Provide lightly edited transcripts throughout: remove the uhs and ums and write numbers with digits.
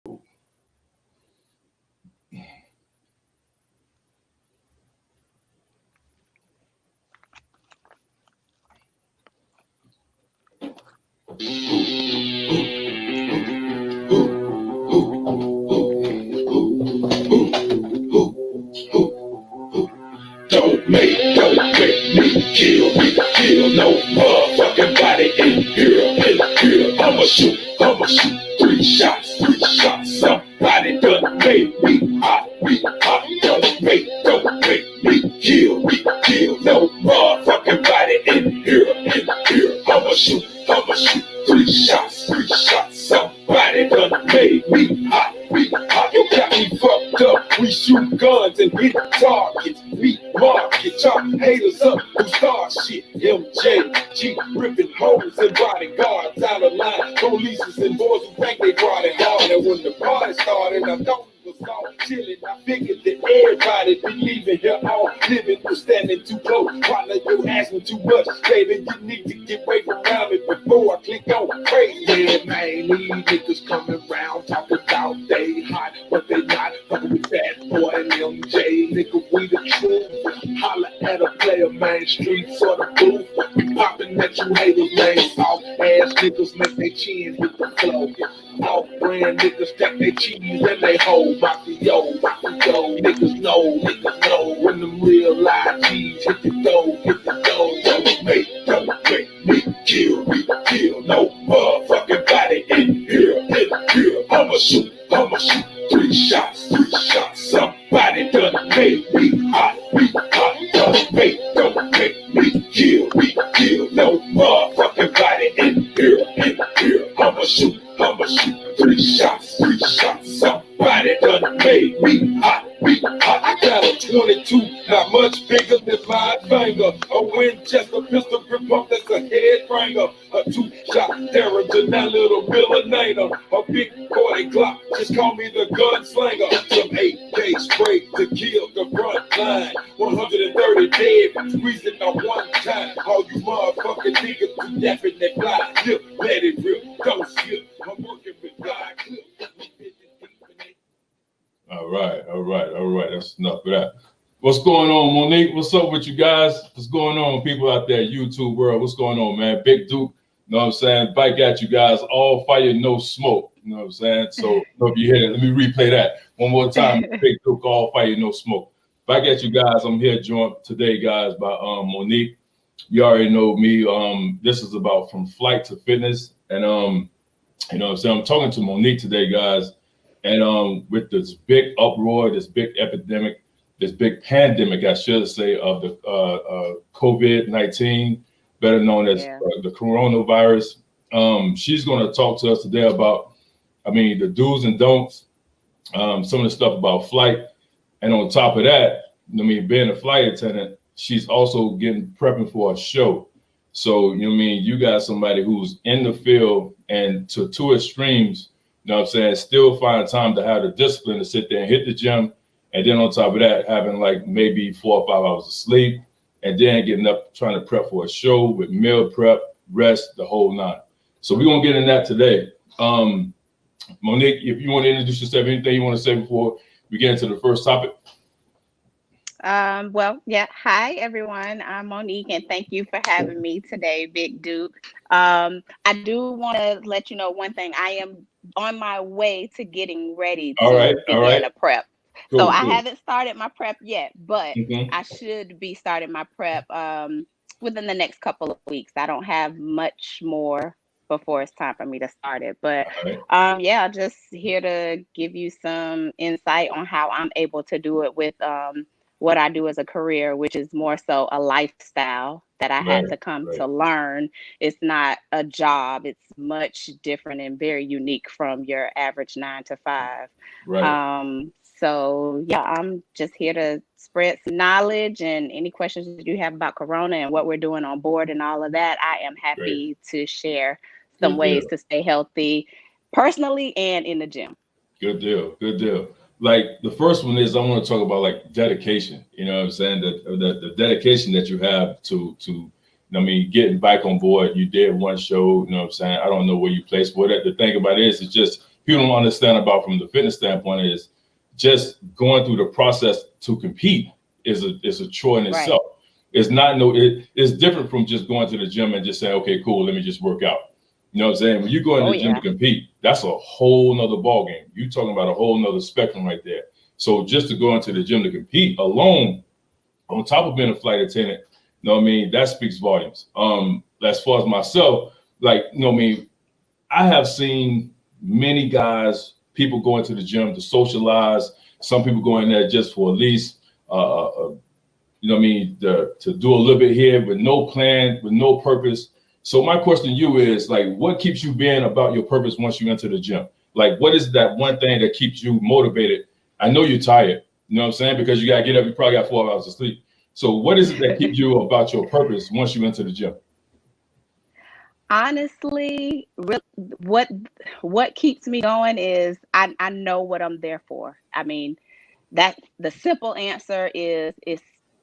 Don't make me kill no motherfucking body in here. I'ma shoot 3 shots. Somebody done made me hot. Don't make me kill no motherfucking body in here. I'ma shoot 3 shots. Somebody done made me hot. You got me fucked up. We shoot guns and hit targets. Meat market, chop haters up who start shit. MJG ripping hoes and bodyguards out of line. Police and boys who think they brought it hard. And when the party started, I thought it was all chilling. I figured that everybody be leaving here all living for standing too close. Partner, you asking too much, baby. You need to get away from around me before I click on crazy. Yeah, man, these niggas coming around talking about they hot, but they not. Fucking with that boy and MJ, nigga, we the truth. Holla at a player, man, streets or the booth. We popping at you haters, man. Soft ass niggas make their chin hit the floor. Off-brand niggas stack their cheese and they hold. Mafio, niggas know when them real live G's hit the dough. Don't make me kill no motherfucking body in here. I'ma shoot 3 shots. Somebody done made me hot. Don't make me kill no motherfucking body in here. I'ma shoot 3 shots. Somebody done made me hot. I got a 22, not much bigger than my finger. A Winchester pistol grip pump that's a head franger. A 2-shot Derringer, that little Millinator. A big 40 Glock, just call me the gunslinger. Some 8K spray to kill the front line. 130 dead, squeezing on one time. All you motherfucking niggas who yapping that fly. Slip, let it rip, don't skip. I'm working with God clip. All right. That's enough of that. What's going on, Monique? What's up with you guys? What's going on, people out there, YouTube world? What's going on, man? Big Duke, you know what I'm saying? Bike at you guys. All fire, no smoke. You know what I'm saying? So, if you hear it, let me replay that one more time. Big Duke, all fire, no smoke. Bike at you guys. I'm here joined today, guys, by Monique. You already know me. This is about from flight to fitness, and you know what I'm saying? I'm talking to Monique today, guys. And with this big uproar, this big epidemic, this big pandemic, I should say, of the COVID-19, better known as the coronavirus, she's going to talk to us today about, the do's and don'ts, some of the stuff about flight. And on top of that, being a flight attendant, she's also prepping for a show. So, you got somebody who's in the field and to two extremes. You know what I'm saying? Still find time to have the discipline to sit there and hit the gym. And then on top of that, having like maybe 4 or 5 hours of sleep. And then getting up, trying to prep for a show with meal prep, rest, the whole 9. So we're going to get in that today. Monique, if you want to introduce yourself, anything you want to say before we get into the first topic? Hi, everyone. I'm Monique, and thank you for having me today, Big Duke. I do want to let you know one thing. I am on my way to getting ready to begin a prep. Cool, so I haven't started my prep yet, but I should be starting my prep within the next couple of weeks. I don't have much more before it's time for me to start it. But just here to give you some insight on how I'm able to do it with what I do as a career, which is more so a lifestyle that I had to come to learn. It's not a job. It's much different and very unique from your average 9 to 5. I'm just here to spread some knowledge, and any questions that you have about Corona and what we're doing on board and all of that, I am happy to share some ways to stay healthy personally and in the gym. Good deal. Like the first one is I want to talk about like dedication. You know what I'm saying? The dedication that you have to getting back on board. You did one show, you know what I'm saying? I don't know where you placed, but the thing about it is it's just people don't understand about from the fitness standpoint is just going through the process to compete is a chore in itself. It's not it's different from just going to the gym and just saying, okay, cool, let me just work out. You know what I'm saying? When you go into the gym to compete, that's a whole nother ball game. You're talking about a whole nother spectrum right there. So just to go into the gym to compete alone, on top of being a flight attendant, you know what I mean, that speaks volumes. As far as myself, like, you know what I mean, I have seen many guys, people go into the gym to socialize. Some people go in there just for at least, you know what I mean, to do a little bit here with no plan, with no purpose. So my question to you is, like, what keeps you being about your purpose once you enter the gym? Like, what is that one thing that keeps you motivated? I know you're tired, you know what I'm saying? Because you got to get up, you probably got 4 hours of sleep. So what is it that keeps you about your purpose once you enter the gym? Honestly, what keeps me going is I know what I'm there for. I mean, that's the simple answer is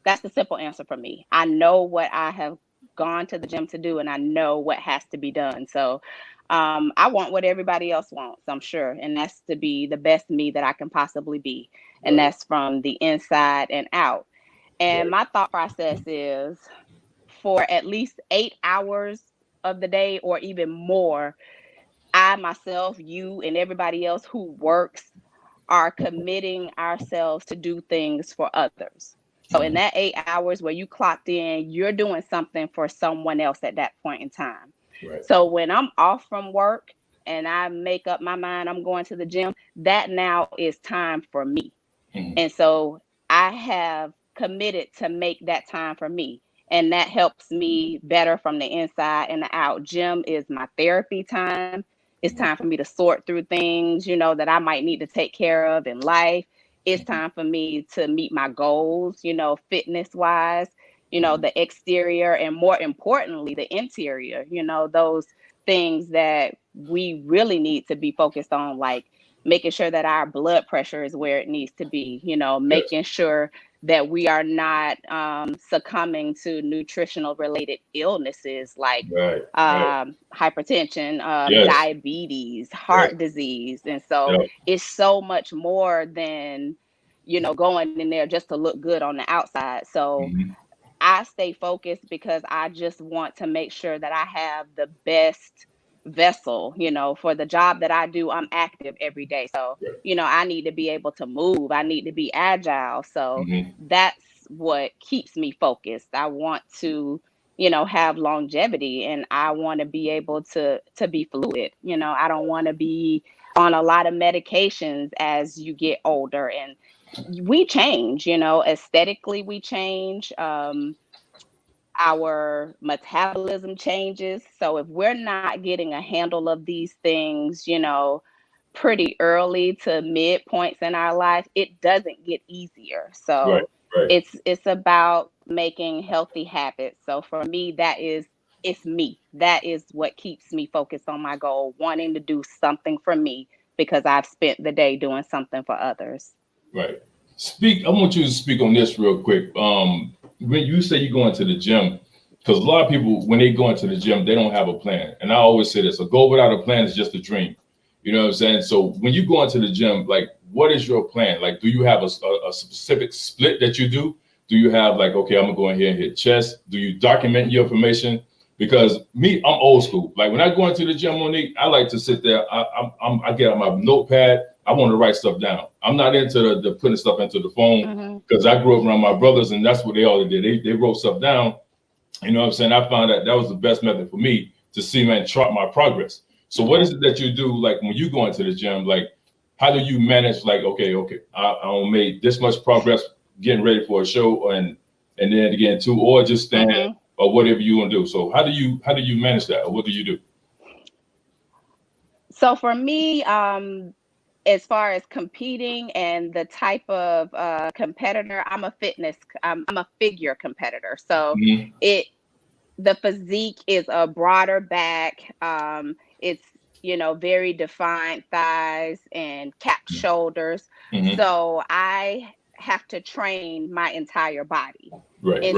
that's the simple answer for me. I know what I have gone to the gym to do, and I know what has to be done. So I want what everybody else wants, I'm sure, and that's to be the best me that I can possibly be. And that's from the inside and out. And my thought process is for at least 8 hours of the day or even more, I myself, you, and everybody else who works are committing ourselves to do things for others. So in that 8 hours where you clocked in, you're doing something for someone else at that point in time. So when I'm off from work and I make up my mind I'm going to the gym, that now is time for me. And so I have committed to make that time for me. And that helps me better from the inside and the out. Gym is my therapy time. It's time for me to sort through things, that I might need to take care of in life. It's time for me to meet my goals, fitness wise, the exterior, and more importantly, the interior, those things that we really need to be focused on, like making sure that our blood pressure is where it needs to be, making sure that we are not succumbing to nutritional related illnesses like hypertension, diabetes, heart disease. And so it's so much more than, going in there just to look good on the outside. So I stay focused because I just want to make sure that I have the best vessel, for the job that I do. I'm active every day. So, I need to be able to move. I need to be agile. So that's what keeps me focused. I want to, have longevity, and I want to be able to be fluid. I don't want to be on a lot of medications as you get older, and we change, aesthetically we change. Our metabolism changes. So if we're not getting a handle of these things, pretty early to mid points in our life, it doesn't get easier. So it's about making healthy habits. So for me, it's me. That is what keeps me focused on my goal, wanting to do something for me because I've spent the day doing something for others. Right. I want you to speak on this real quick. When you say you go into the gym, because a lot of people, when they go into the gym, they don't have a plan. And I always say this, a goal without a plan is just a dream. You know what I'm saying? So when you go into the gym, like, what is your plan? Like, do you have a specific split that you do? Do you have like, okay, I'm gonna go in here and hit chest? Do you document your information? Because me, I'm old school. Like when I go into the gym, Monique, I like to sit there. I get on my notepad. I want to write stuff down. I'm not into the putting stuff into the phone because I grew up around my brothers, and that's what they all did. They wrote stuff down. You know what I'm saying? I found that was the best method for me to see, man, chart my progress. So what is it that you do, like when you go into the gym? Like, how do you manage? Like, okay, I made this much progress getting ready for a show, and then again too, or just stand or whatever you want to do. So how do you manage that, or what do you do? So for me, as far as competing and the type of competitor, I'm a figure competitor. So the physique is a broader back. It's, very defined thighs and capped shoulders. So I have to train my entire body.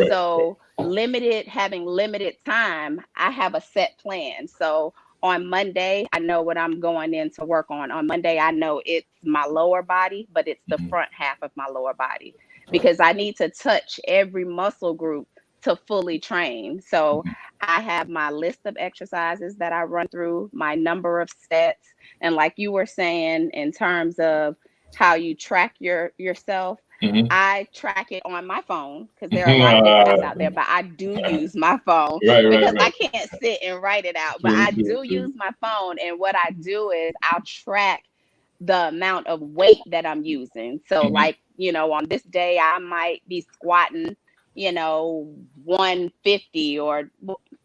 So having limited time, I have a set plan. So On Monday, I know what I'm going in to work on. On Monday, I know it's my lower body, but it's the front half of my lower body because I need to touch every muscle group to fully train. So I have my list of exercises that I run through, my number of sets, and like you were saying, in terms of how you track yourself, I track it on my phone because there are a lot of good apps out there, but I do use my phone because I can't sit and write it out. But I do use my phone, and what I do is I'll track the amount of weight that I'm using. So, like, on this day, I might be squatting, 150 or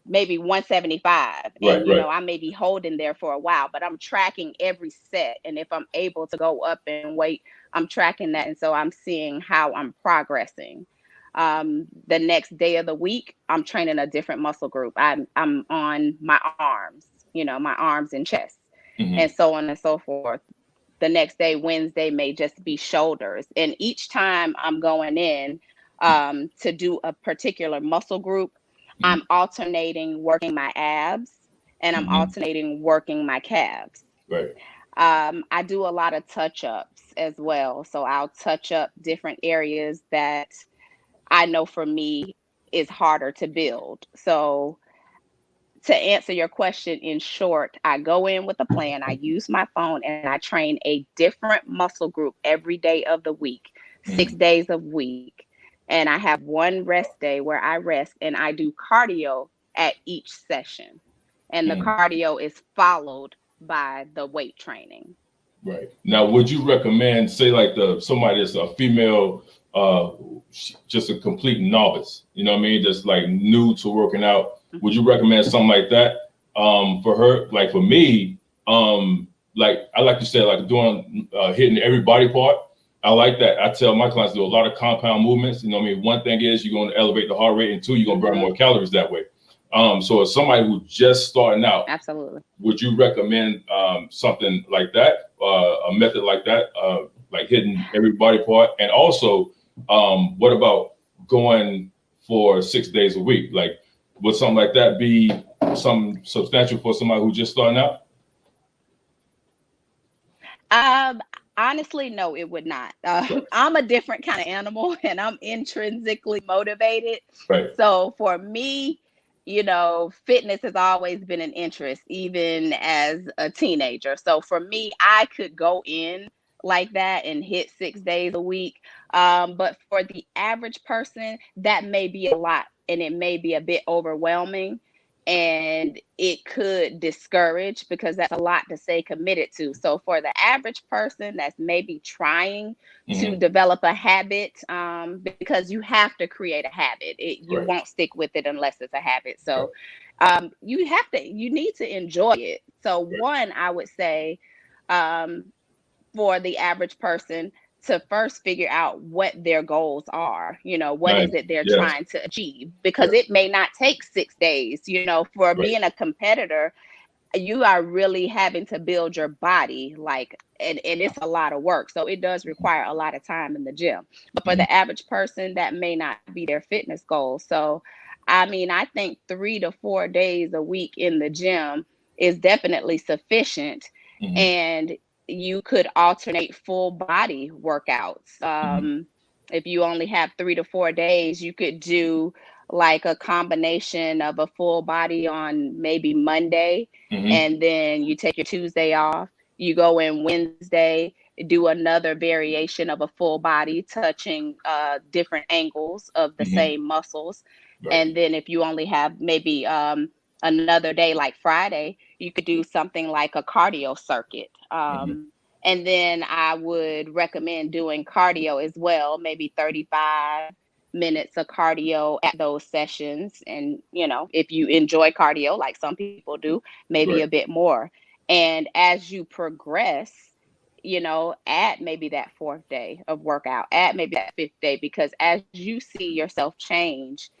maybe 175. And, I may be holding there for a while, but I'm tracking every set. And if I'm able to go up in weight, I'm tracking that. And so I'm seeing how I'm progressing. The next day of the week, I'm training a different muscle group. I'm on my arms, my arms and chest, and so on and so forth. The next day, Wednesday, may just be shoulders. And each time I'm going in to do a particular muscle group, I'm alternating working my abs and I'm alternating working my calves. Right. I do a lot of touch-ups as well. So I'll touch up different areas that I know for me is harder to build. So to answer your question in short, I go in with a plan. I use my phone and I train a different muscle group every day of the week, 6 days a week. And I have one rest day where I rest and I do cardio at each session. And the cardio is followed by the weight training. Right. Now, would you recommend, say, like somebody that's a female, just a complete novice, you know what I mean, just like new to working out? Would you recommend something like that for her? Like for me, like I like to say, like doing hitting every body part. I like that. I tell my clients to do a lot of compound movements. You know what I mean? One thing is you're going to elevate the heart rate, and two, you're going to burn more calories that way. So as somebody who's just starting out, absolutely, would you recommend something like that, a method like that, like hitting every body part? And also, what about going for 6 days a week? Like, would something like that be something substantial for somebody who's just starting out? Honestly, no, it would not. I'm a different kind of animal and I'm intrinsically motivated. Right. So for me, fitness has always been an interest, even as a teenager. So for me, I could go in like that and hit 6 days a week. But for the average person, that may be a lot and it may be a bit overwhelming. And it could discourage because that's a lot to stay committed to. So for the average person that's maybe trying to develop a habit, because you have to create a habit, you won't stick with it unless it's a habit. So you need to enjoy it. So one, I would say for the average person to first figure out what their goals are, what is it they're trying to achieve, because it may not take 6 days, for being a competitor, you are really having to build your body, and it's a lot of work. So it does require a lot of time in the gym. But for the average person, that may not be their fitness goal. So, I mean, I think 3 to 4 days a week in the gym is definitely sufficient. And you could alternate full body workouts. If you only have 3 to 4 days, you could do like a combination of a full body on maybe Monday, and then you take your Tuesday off. You go in Wednesday, do another variation of a full body, touching different angles of the same muscles. And then if you only have maybe another day like Friday, you could do something like a cardio circuit. And then I would recommend doing cardio as well, maybe 35 minutes of cardio at those sessions. And, if you enjoy cardio, like some people do, maybe a bit more. And as you progress, at maybe that 4th day of workout, at maybe that 5th day, because as you see yourself change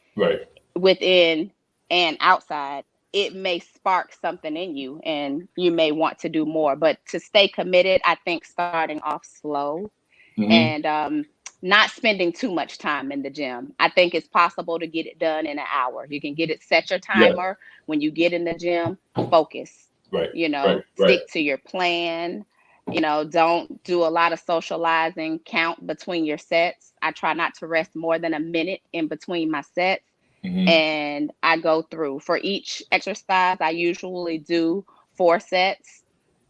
within and outside, it may spark something in you and you may want to do more. But to stay committed, I think starting off slow and not spending too much time in the gym. I think it's possible to get it done in an hour. You can get it, set your timer. When you get in the gym, focus. Right. You Right. know, Right. stick to your plan. You know, don't do a lot of socializing. Count between your sets. I try not to rest more than a minute in between my sets. Mm-hmm. And I go through for each exercise. I usually do 4 sets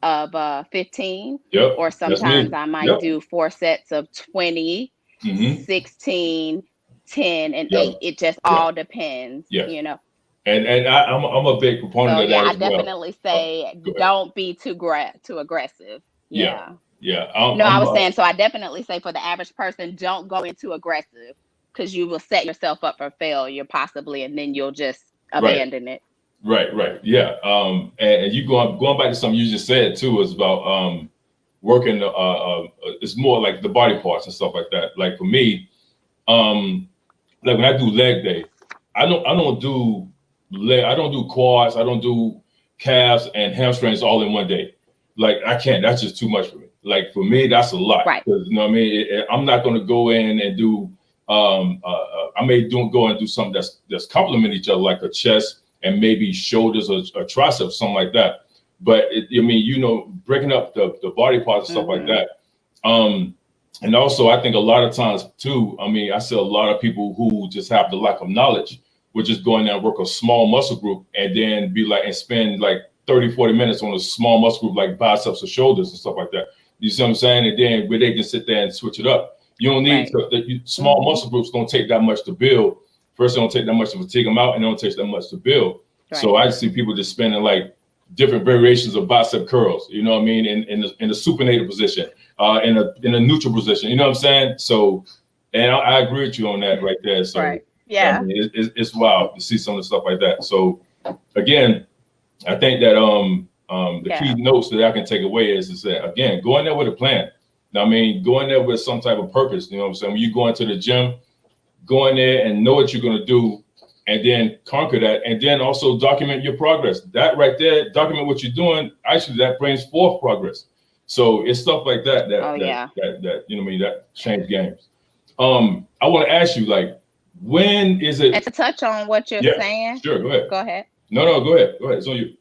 of 15, Yep. or That's sometimes me. I might Yep. do 4 sets of 20, Mm-hmm. 16, 10, and Yep. 8. It just Yep. all depends, Yes. you know. And I'm a big proponent So of yeah, that I as well. definitely say Go ahead. don't be too aggressive. Yeah. Yeah. Yeah. No, I was saying, so I definitely say for the average person, don't go into aggressive, because you will set yourself up for failure possibly, and then you'll just right. abandon it. Right. Right. Yeah. And you going back to something you just said too is about working. It's more like the body parts and stuff like that. Like for me, um, like when I do leg day, I don't do leg. I don't do quads. I don't do calves and hamstrings all in one day. Like I can't. That's just too much for me. Like for me, that's a lot. Right. Because you know what I mean. I'm not going to go in and do. I may go and do something that's complement each other, like a chest and maybe shoulders or triceps, something like that. But I mean, breaking up the body parts and stuff like Mm-hmm. that. Um, and also, I think a lot of times too, I mean, I see a lot of people who just have the lack of knowledge, would just go in there and work a small muscle group and then be like, and spend like 30, 40 minutes on a small muscle group like biceps or shoulders and stuff like that. You see what I'm saying? And then where they can sit there and switch it up. You don't need Right. small Mm-hmm. muscle groups don't take that much to build. First, it don't take that much to fatigue them out, and it don't take that much to build. So Right. I see people just spending like different variations of bicep curls, you know what I mean, in the supinated position, in a neutral position, you know what I'm saying? So, and I agree with you on that right there. So, Right. I Yeah. mean, it's wild to see some of the stuff like that. So, again, I think that the key Yeah. notes that I can take away is that again, go in there with a plan. I mean, go in there with some type of purpose. You know what I'm saying? When you go into the gym, go in there and know what you're going to do, and then conquer that, and then also document your progress. That right there, document what you're doing. Actually, that brings forth progress. So it's stuff like that Oh yeah. you know what I mean, that change games. I want to ask you, like, when is it? And to touch on what you're Yeah, saying, sure, go ahead. go ahead. No, go ahead. Go ahead. It's on you.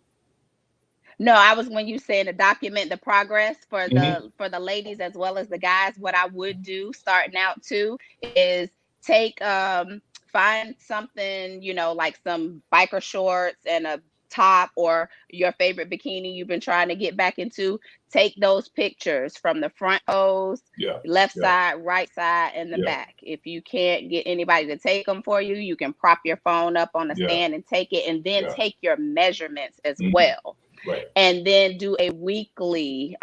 No, I was, when you said to document the progress for Mm-hmm. the ladies as well as the guys, what I would do starting out too is take find something, like some biker shorts and a top, or your favorite bikini you've been trying to get back into. Take those pictures from the front hose, Yeah, left yeah, side, right side, and the yeah, back. If you can't get anybody to take them for you, you can prop your phone up on a yeah, stand and take it, and then yeah. take your measurements as Mm-hmm. well, Right. and then do a weekly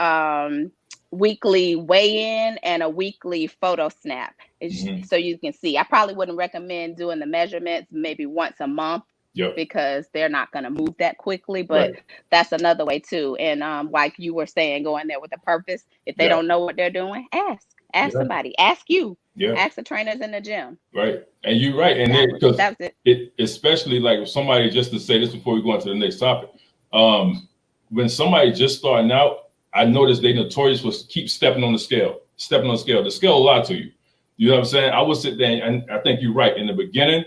weigh-in and a weekly photo snap, Mm-hmm. so you can see. I probably wouldn't recommend doing the measurements maybe once a month, Yep. because they're not going to move that quickly, but Right. that's another way too. And like you were saying, going there with a purpose. If they Yeah. don't know what they're doing, ask Yeah. somebody, Yeah. ask the trainers in the gym. Right. And you're right. And That then was because it. it, especially like if somebody, just to say this before we go on to the next topic, when somebody just starting out, I noticed they notorious for keep stepping on the scale, The scale a lot to you. You know what I'm saying? I would sit there, and I think you're right. In the beginning,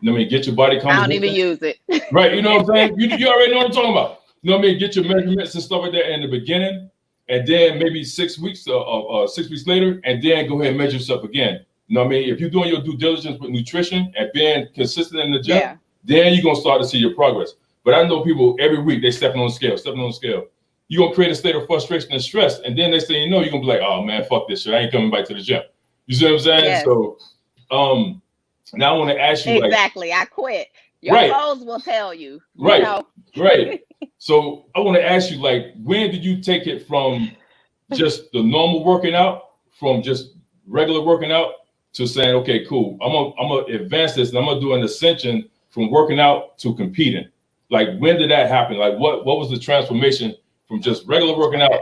I mean, get your body I don't even composition. use it. Right. You know what I'm saying? You already know what I'm talking about. You know what I mean? Get your measurements and stuff like that in the beginning, and then maybe 6 weeks, 6 weeks later, and then go ahead and measure yourself again. You know what I mean? If you're doing your due diligence with nutrition and being consistent in the gym, Yeah. then you're gonna start to see your progress. But I know people every week they stepping on the scale. You're gonna create a state of frustration and stress, and then next thing you know, you're gonna be like, oh man, fuck this shit. I ain't coming back to the gym. You see what I'm saying? Yes. So now I want to ask you, like, Exactly. I quit. Your right, clothes will tell you. right, right. So I want to ask you, like, when did you take it from just the normal working out, from just regular working out, to saying, okay, cool, I'm gonna advance this, and I'm gonna do an ascension from working out to competing? Like, when did that happen? Like, what was the transformation from just regular working out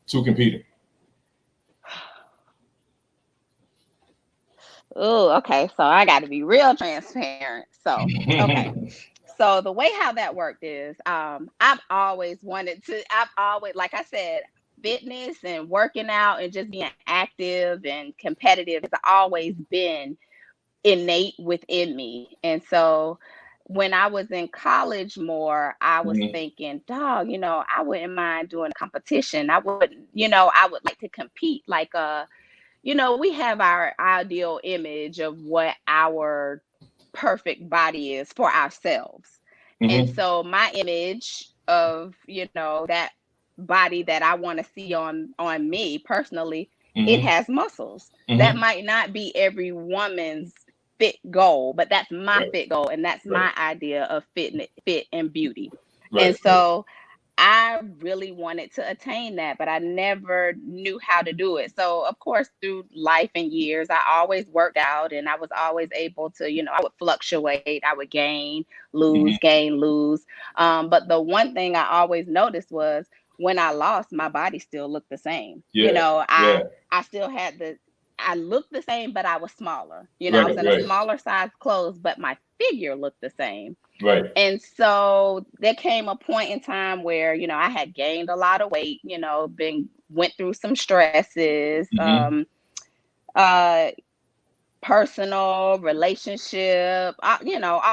to competing? Oh, okay. So I got to be real transparent. So, okay. So the way how that worked is, I've always, like I said, fitness and working out and just being active and competitive has always been innate within me. And so when I was in college more, I was thinking, dog, I wouldn't mind doing a competition. I wouldn't, I would like to compete. Like, we have our ideal image of what our perfect body is for ourselves. And so my image of, that body that I want to see on me personally, it has muscles. That might not be every woman's fit goal, but that's my fit goal, and that's my idea of fit and beauty. And so I really wanted to attain that, but I never knew how to do it. So, of course, through life and years, I always worked out, and I was always able to, I would fluctuate. I would gain, lose, gain, lose. But the one thing I always noticed was when I lost, my body still looked the same. I still had I looked the same, but I was smaller. I was in a smaller size clothes, but my figure looked the same. Right. And so there came a point in time where, I had gained a lot of weight, went through some stresses, personal, relationship, all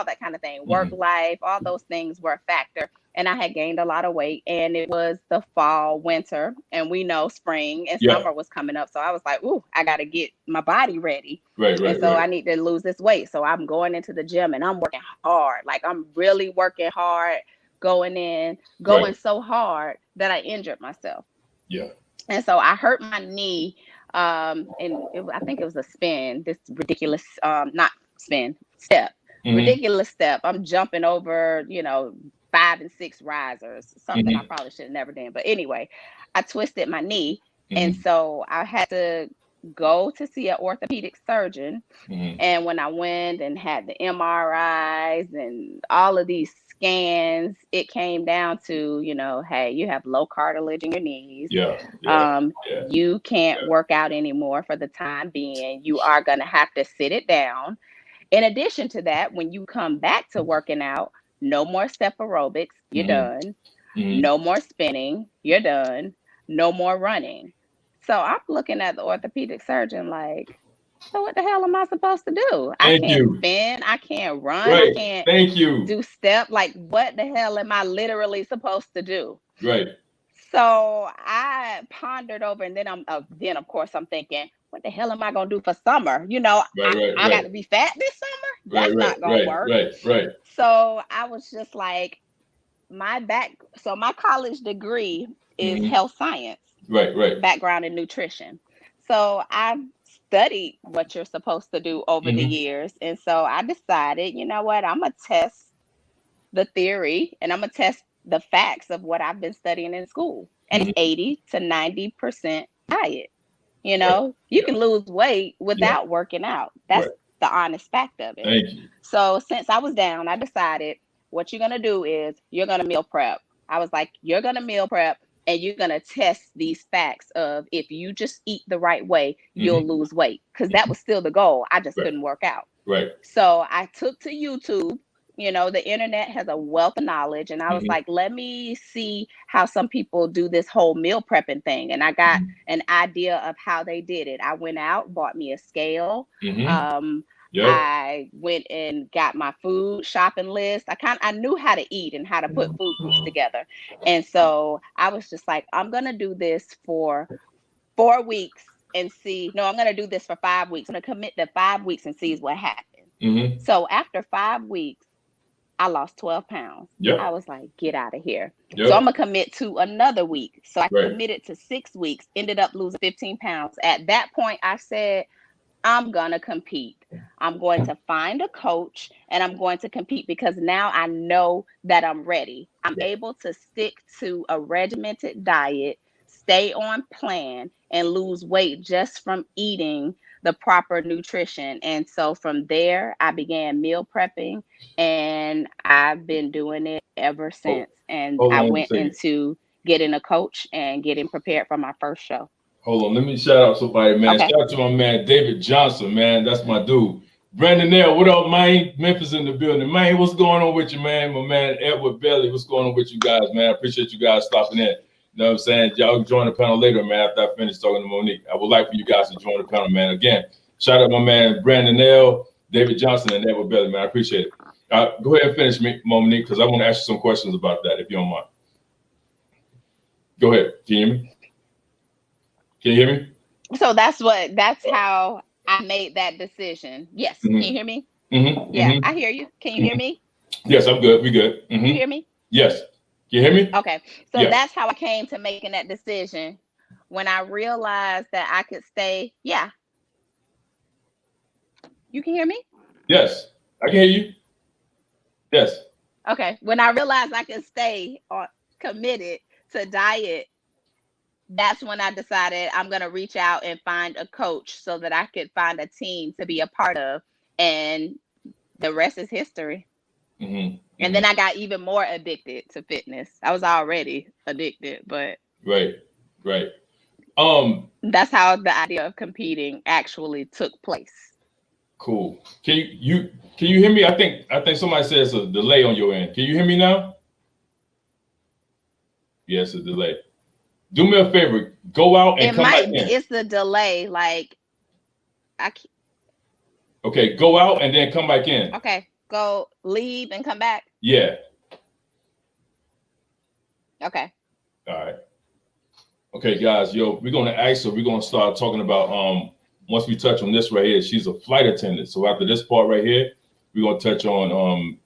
that kind of thing, work life, all those things were a factor. And I had gained a lot of weight, and it was the fall, winter, and we know spring and summer was coming up. So I was like, ooh, I got to get my body ready. And so I need to lose this weight. So I'm going into the gym and I'm working hard. Like, I'm really working hard, going so hard that I injured myself. Yeah. And so I hurt my knee. I think it was a spin, this ridiculous, not spin, step, ridiculous step. I'm jumping over, 5 and 6 risers, something I probably should have never done. But anyway, I twisted my knee. And so I had to go to see an orthopedic surgeon. And when I went and had the MRIs and all of these scans, it came down to, hey, you have low cartilage in your knees. You can't work out anymore for the time being. You are going to have to sit it down. In addition to that, when you come back to working out, no more step aerobics, you're done. No more spinning, you're done. No more running. So I'm looking at the orthopedic surgeon like, so what the hell am I supposed to do? I can't spin, I can't run, I can't do step. Like, what the hell am I literally supposed to do? Right. So I pondered over, and then of course I'm thinking, what the hell am I gonna do for summer? I got to be fat this summer. That's not gonna work. Right. So I was just like, my college degree is health science. Right. Background in nutrition. So I studied what you're supposed to do over the years. And so I decided, you know what, I'm going to test the theory and I'm going to test the facts of what I've been studying in school. And it's 80 to 90% diet. You can lose weight without working out. That's the honest fact of it. Thank you. So since I was down, I decided what you're going to do is you're going to meal prep. I was like, you're going to meal prep and you're going to test these facts of if you just eat the right way, you'll lose weight. Because that was still the goal. I just couldn't work out. Right. So I took to YouTube. The internet has a wealth of knowledge. And I was like, let me see how some people do this whole meal prepping thing. And I got an idea of how they did it. I went out, bought me a scale. I went and got my food shopping list. I knew how to eat and how to put food groups together. And so I was just like, I'm going to do this for 4 weeks and see. No, I'm going to do this for 5 weeks. I'm going to commit to 5 weeks and see what happens. So after 5 weeks, I lost 12 pounds. I was like, get out of here. So I'm going to commit to another week. So I committed to 6 weeks, ended up losing 15 pounds. At that point, I said, I'm going to compete. I'm going to find a coach and I'm going to compete because now I know that I'm ready. I'm able to stick to a regimented diet, stay on plan, and lose weight just from eating the proper nutrition. And so from there, I began meal prepping and I've been doing it ever since. And I went into getting a coach and getting prepared for my first show. Hold on, let me shout out somebody, man. Shout out to my man, David Johnson, man. That's my dude. Brandon L, what up, man? Memphis in the building. Man, what's going on with you, man? My man, Edward Belly, what's going on with you guys, man? I appreciate you guys stopping in. You know what I'm saying? Y'all can join the panel later, man, after I finish talking to Monique. I would like for you guys to join the panel, man. Again, shout out my man, Brandon L, David Johnson, and Edward Belly, man. I appreciate it. Go ahead and finish, Monique, because I want to ask you some questions about that, if you don't mind. Go ahead. Can you hear me? Can you hear me? So that's how I made that decision. Yes. Mm-hmm. Can you hear me? Mm-hmm. Yeah, Mm-hmm. I hear you. Can you hear me? Yes, I'm good. We good. You hear me? Yes. Can you hear me? Okay. So Yeah. that's how I came to making that decision when I realized that I could stay. Yeah. You can hear me? Yes. I can hear you. Yes. Okay. When I realized I could stay committed to diet, that's when I decided I'm going to reach out and find a coach so that I could find a team to be a part of. And the rest is history. Mm-hmm. And then I got even more addicted to fitness. I was already addicted, but right. that's how the idea of competing actually took place. Cool. Can you hear me? I think somebody says a delay on your end. Can you hear me now? Yes, a delay. Do me a favor. Go out and It come back might in. be. It's the delay. Like I. Okay, go out and then come back in. Okay, go leave and come back. Yeah. Okay. All right. Okay, guys, we're gonna ask her. We're gonna start talking about once we touch on this right here. She's a flight attendant. So after this part right here, we're gonna touch on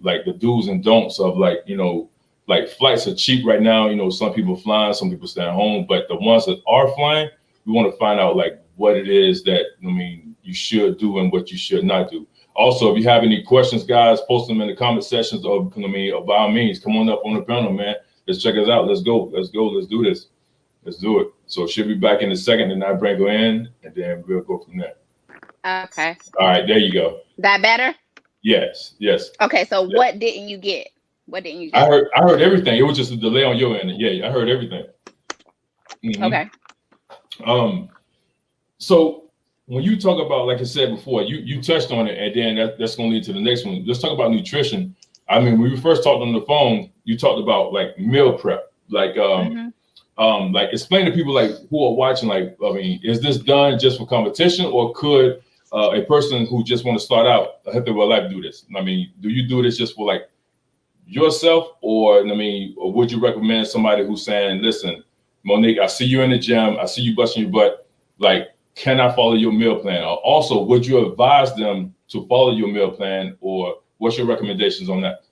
like the do's and don'ts of like like flights are cheap right now. Some people flying, some people staying home, but the ones that are flying, we want to find out like what it is that you should do and what you should not do. Also, if you have any questions, guys, post them in the comment sections. Or by all means, come on up on the panel, man. Let's check us out. Let's go. Let's do this. Let's do it. So she'll be back in a second, and I bring her in, and then we'll go from there. Okay. All right, there you go. That better? Yes. Okay, so what didn't you get? What didn't you get? I heard everything. It was just a delay on your end. Yeah, I heard everything. Mm-hmm. Okay. So when you talk about, like I said before, you touched on it, and then that's going to lead to the next one. Let's talk about nutrition. I mean, when we first talked on the phone, you talked about like meal prep, like like explain to people like who are watching, like, I mean, is this done just for competition, or could a person who just want to start out a healthy life do this? I mean, do you do this just for like yourself, or or would you recommend somebody who's saying, listen, Monique, I see you in the gym, I see you busting your butt, like, can I follow your meal plan? Or also, would you advise them to follow your meal plan, or what's your recommendations on that?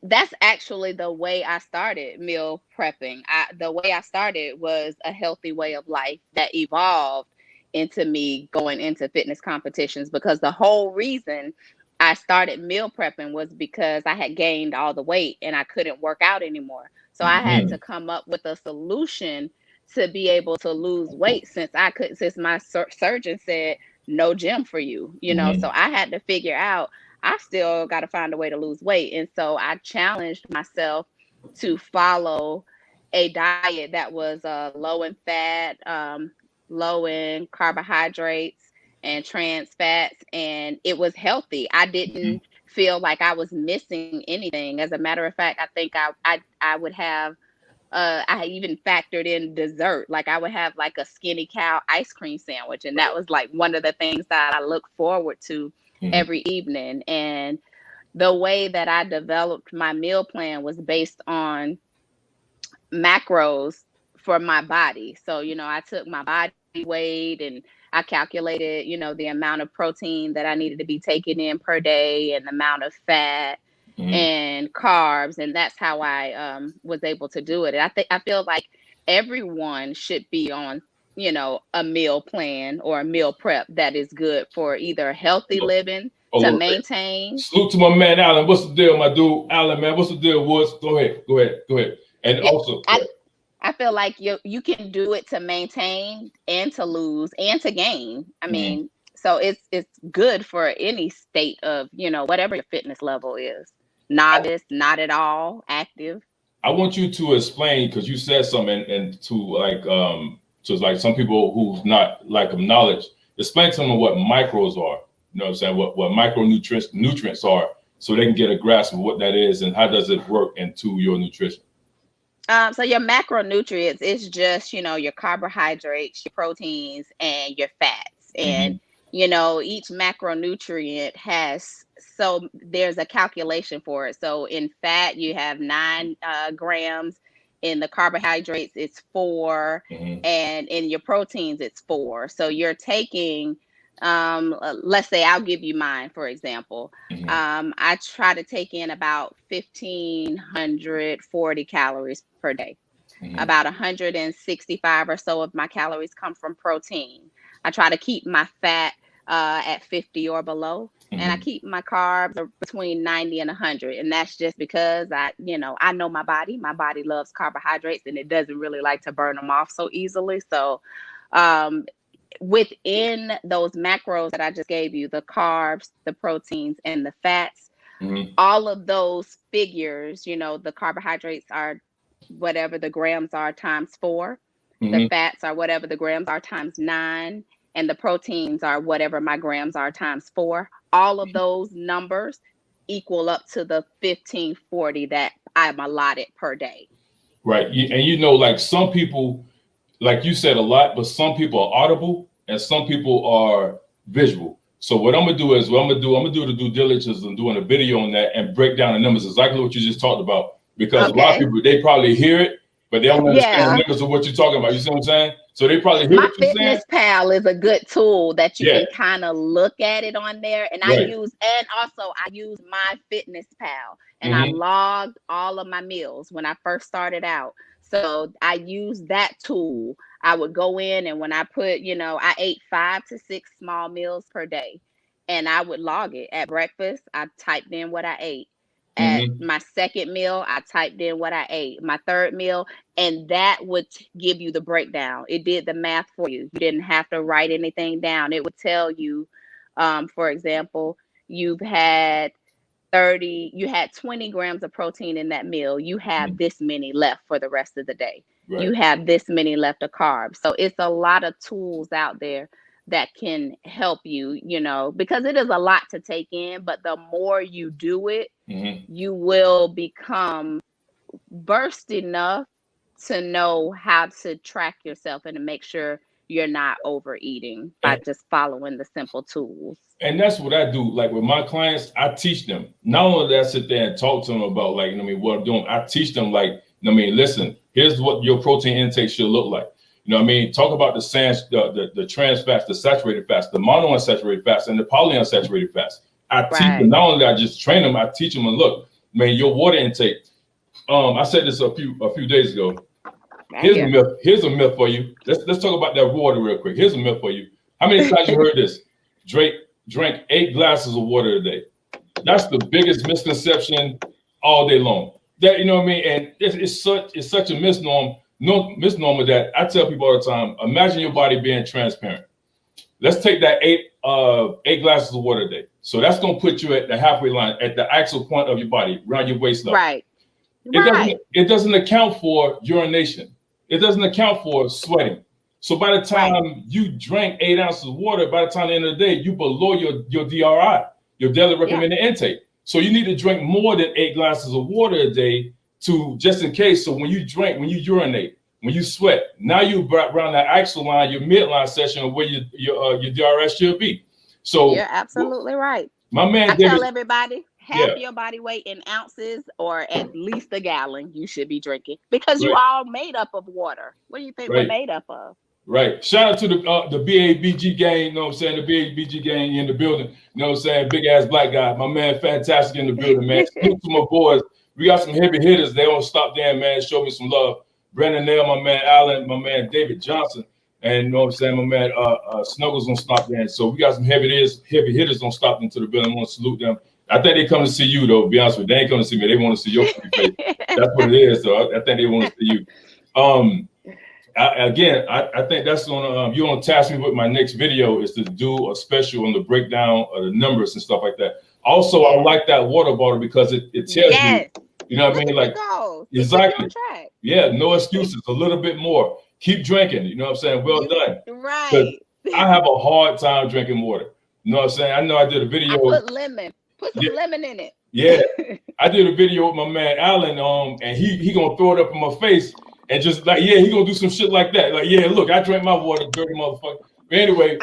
That's actually the way I started meal prepping. The way I started was a healthy way of life that evolved into me going into fitness competitions, because the whole reason I started meal prepping was because I had gained all the weight and I couldn't work out anymore. So I had to come up with a solution to be able to lose weight, since my surgeon said no gym for you, so I had to figure out I still got to find a way to lose weight. And so I challenged myself to follow a diet that was low in fat, low in carbohydrates and trans fats. And it was healthy. I didn't feel like I was missing anything. As a matter of fact, I think I would have, I even factored in dessert. Like I would have like a Skinny Cow ice cream sandwich. And that was like one of the things that I look forward to every evening. And the way that I developed my meal plan was based on macros for my body. So, I took my body weight and I calculated, the amount of protein that I needed to be taking in per day and the amount of fat and carbs. And that's how I was able to do it. And I feel like everyone should be on a meal plan or a meal prep that is good for either healthy living to maintain. Salute to my man Alan. What's the deal, my dude? Alan, man, what's the deal, Woods? Go ahead. And also, I feel like you can do it to maintain and to lose and to gain. I mean, so it's good for any state of, whatever your fitness level is. Novice, not at all, active. I want you to explain, because you said something, and to like some people who's not like of knowledge, explain to them what macros are. You know what I'm saying? What nutrients are, so they can get a grasp of what that is and how does it work into your nutrition. So your macronutrients is just, your carbohydrates, your proteins, and your fats. And each macronutrient has, so there's a calculation for it. So in fat, you have 9 grams. In the carbohydrates, it's 4. And in your proteins, it's 4. So you're taking, let's say I'll give you mine, for example. I try to take in about 1,540 calories per day. About 165 or so of my calories come from protein. I try to keep my fat at 50 or below, and I keep my carbs between 90 and 100. And that's just because I know my body. My body loves carbohydrates, and it doesn't really like to burn them off so easily. So within those macros that I just gave you, the carbs, the proteins, and the fats, all of those figures, the carbohydrates are whatever the grams are times 4. The fats are whatever the grams are times 9. And the proteins are whatever my grams are times 4. All of those numbers equal up to the 1,540 that I'm allotted per day. Right. And like some people, like you said a lot, but some people are audible and some people are visual. So what I'm gonna do is I'm gonna do the due diligence and doing a video on that and break down the numbers, exactly what you just talked about. Because a lot of people, they probably hear it, but they don't understand the numbers of what you're talking about. You see what I'm saying? So they probably hear what you're saying. MyFitnessPal is a good tool that you can kind of look at it on there. And I use MyFitnessPal, and I logged all of my meals when I first started out. So I used that tool. I would go in, and when I put, I ate 5 to 6 small meals per day, and I would log it. At breakfast, I typed in what I ate. At my second meal, I typed in what I ate. My third meal, and that would give you the breakdown. It did the math for you. You didn't have to write anything down. It would tell you, for example, you had 20 grams of protein in that meal. You have this many left for the rest of the day. Right. You have this many left of carbs. So it's a lot of tools out there that can help you, because it is a lot to take in, but the more you do it, you will become versed enough to know how to track yourself and to make sure you're not overeating by just following the simple tools. And that's what I do. Like with my clients, I teach them. Not only that, I sit there and talk to them about what I'm doing. I teach them listen, here's what your protein intake should look like. Talk about the trans fats, the saturated fats, the monounsaturated fats, and the polyunsaturated fats. I teach them. Not only I just train them, I teach them. And look, your water intake. I said this a few days ago. Here's a myth. Here's a myth for you. Let's talk about that water real quick. Here's a myth for you. How many times you heard this? Drink 8 glasses of water a day. That's the biggest misconception all day long. That and it's such a misnomer that I tell people all the time. Imagine your body being transparent. Let's take that 8 glasses of water a day. So that's gonna put you at the halfway line, at the axial point of your body, around your waist level. Right. It doesn't account for urination. It doesn't account for sweating. So by the time you drink 8 ounces of water, by the time at the end of the day, you below your DRI, your daily recommended intake. So you need to drink more than 8 glasses of water a day to just in case. So when you urinate, when you sweat, now you around that axial line, your midline section of where your DRS should be. So you're absolutely right. My man, I tell everybody, half your body weight in ounces, or at least a gallon, you should be drinking, because you all made up of water. What do you think we're made up of? Right. Shout out to the BABG gang, you know what I'm saying? The BABG gang in the building, you know what I'm saying? Big ass black guy. My man, fantastic in the building, man. Salute to my boys. We got some heavy hitters. They don't stop there, man. Show me some love. Brandon Nail, my man Allen, my man David Johnson, and you know what I'm saying, my man Snuggles don't stop there. So we got some heavy hitters don't stop into the building. I want to salute them. I think they come to see you though, to be honest with you. They ain't coming to see me. They want to see your face. That's what it is, though. I think they want to see you. I think that's on you're gonna task me with my next video is to do a special on the breakdown of the numbers and stuff like that. Also, I like that water bottle because it tells you know what I mean? Like exactly. Yeah, no excuses, a little bit more. Keep drinking, you know what I'm saying? Well done. Right. I have a hard time drinking water. You know what I'm saying? I know I did a video. Put some lemon in it. Yeah. I did a video with my man Allen, and he gonna throw it up in my face. And just like, he gonna do some shit like that. Like, look, I drank my water, dirty motherfucker. But anyway,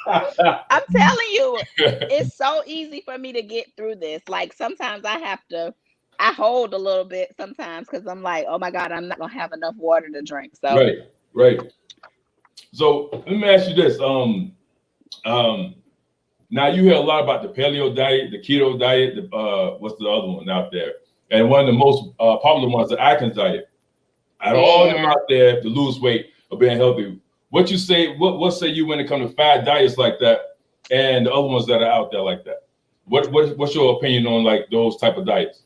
I'm telling you, it's so easy for me to get through this. Like sometimes I hold a little bit sometimes because I'm like, oh my God, I'm not gonna have enough water to drink. So Right, right. So let me ask you this. Um, Now you hear a lot about the paleo diet, the keto diet, what's the other one out there? And one of the most popular ones, the Atkins diet. Out of all them yeah. out there to lose weight or being healthy, what you say? What say you when it comes to fad diets like that, and the other ones that are out there like that? What's your opinion on like those type of diets?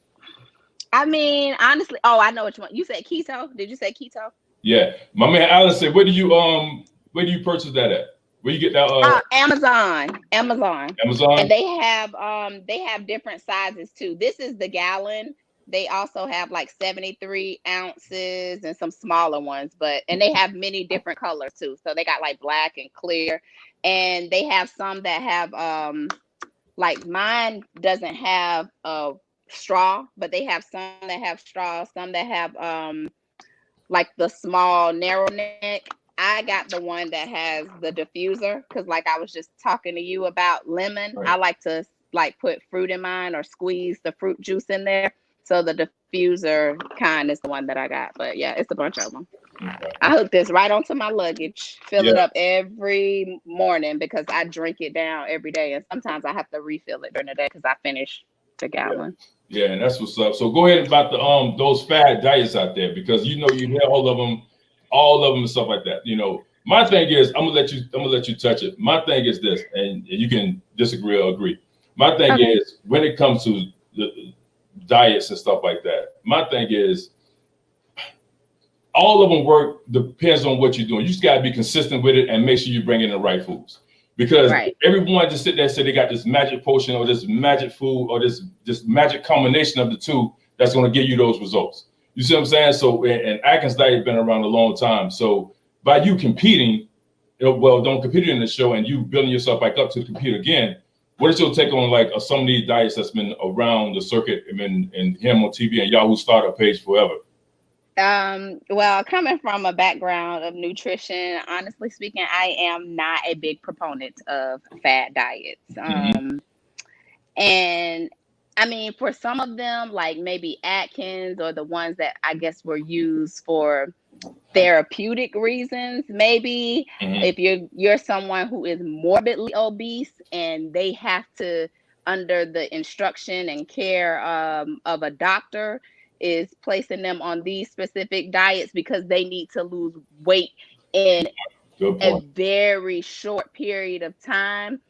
I mean, honestly, oh, I know which one. You said keto. Did you say keto? Yeah, my man Alice said, where do you purchase that at? Where you get that? Amazon. Amazon. And they have different sizes too. This is the gallon. They also have like 73 ounces and some smaller ones, and they have many different colors too. So they got like black and clear, and they have some that have like mine doesn't have a straw, but they have some that have straws, some that have like the small narrow neck. I got the one that has the diffuser because like I was just talking to you about lemon. Right. I like to like put fruit in mine or squeeze the fruit juice in there. So the diffuser kind is the one that I got. But yeah, it's a bunch of them. Okay. I hook this right onto my luggage, fill Yeah. it up every morning because I drink it down every day. And sometimes I have to refill it during the day because I finish the Yeah. gallon. Yeah, and that's what's up. So go ahead about the those fad diets out there because you hear all of them and stuff like that. My thing is I'm gonna let you touch it. My thing is this, and you can disagree or agree. My thing Okay. is when it comes to the diets and stuff like that. My thing is all of them work depends on what you're doing. You just gotta be consistent with it and make sure you bring in the right foods. Because Right. everyone just sit there and say they got this magic potion or this magic food or this magic combination of the two that's going to give you those results. You see what I'm saying? So, and Atkins diet has been around a long time. So, by you competing, don't compete in the show and you building yourself back up to compete again. What is your take on like some of these diets that's been around the circuit and him on TV and Yahoo startup page forever? Well, coming from a background of nutrition, honestly speaking, I am not a big proponent of fad diets. Mm-hmm. And I mean, for some of them, like maybe Atkins or the ones that I guess were used for therapeutic reasons, maybe Mm-hmm. if you're someone who is morbidly obese and they have to, under the instruction and care of a doctor, is placing them on these specific diets because they need to lose weight in Good a point. very short period of time.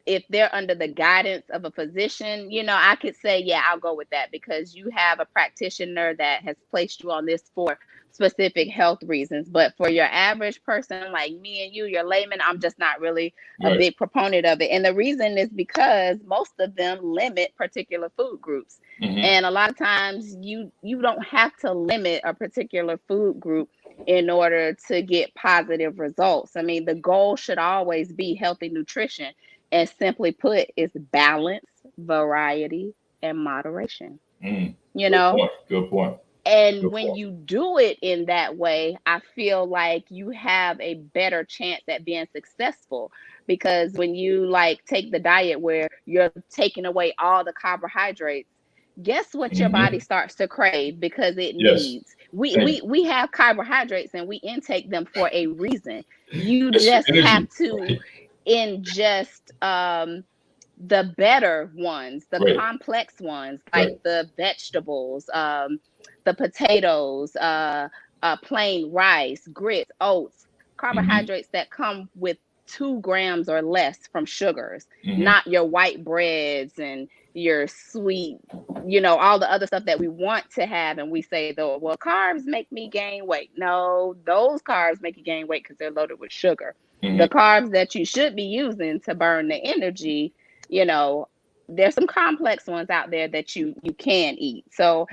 If they're under the guidance of a physician, I could say, yeah, I'll go with that because you have a practitioner that has placed you on this for specific health reasons. But for your average person like me and you, your layman, I'm just not really a Right. big proponent of it. And the reason is because most of them limit particular food groups. Mm-hmm. And a lot of times you don't have to limit a particular food group in order to get positive results. I mean, the goal should always be healthy nutrition. And simply put, it's balance, variety, and moderation. Mm. You Good know? point. Good point. And Good when point. you do it in that way, I feel like you have a better chance at being successful. Because when you like take the diet where you're taking away all the carbohydrates, guess what your Mm-hmm. body starts to crave because it Yes. needs. We And we have carbohydrates and we intake them for a reason. You it's your just have energy. to ingest the better ones, the Right. complex ones, like Right. the vegetables, the potatoes, plain rice, grits, oats, Mm-hmm. carbohydrates that come with 2 grams or less from sugars, Mm-hmm. not your white breads and your sweet, all the other stuff that we want to have. And we say, though, well, carbs make me gain weight. No, those carbs make you gain weight because they're loaded with sugar. Mm-hmm. The carbs that you should be using to burn the energy, there's some complex ones out there that you can eat. So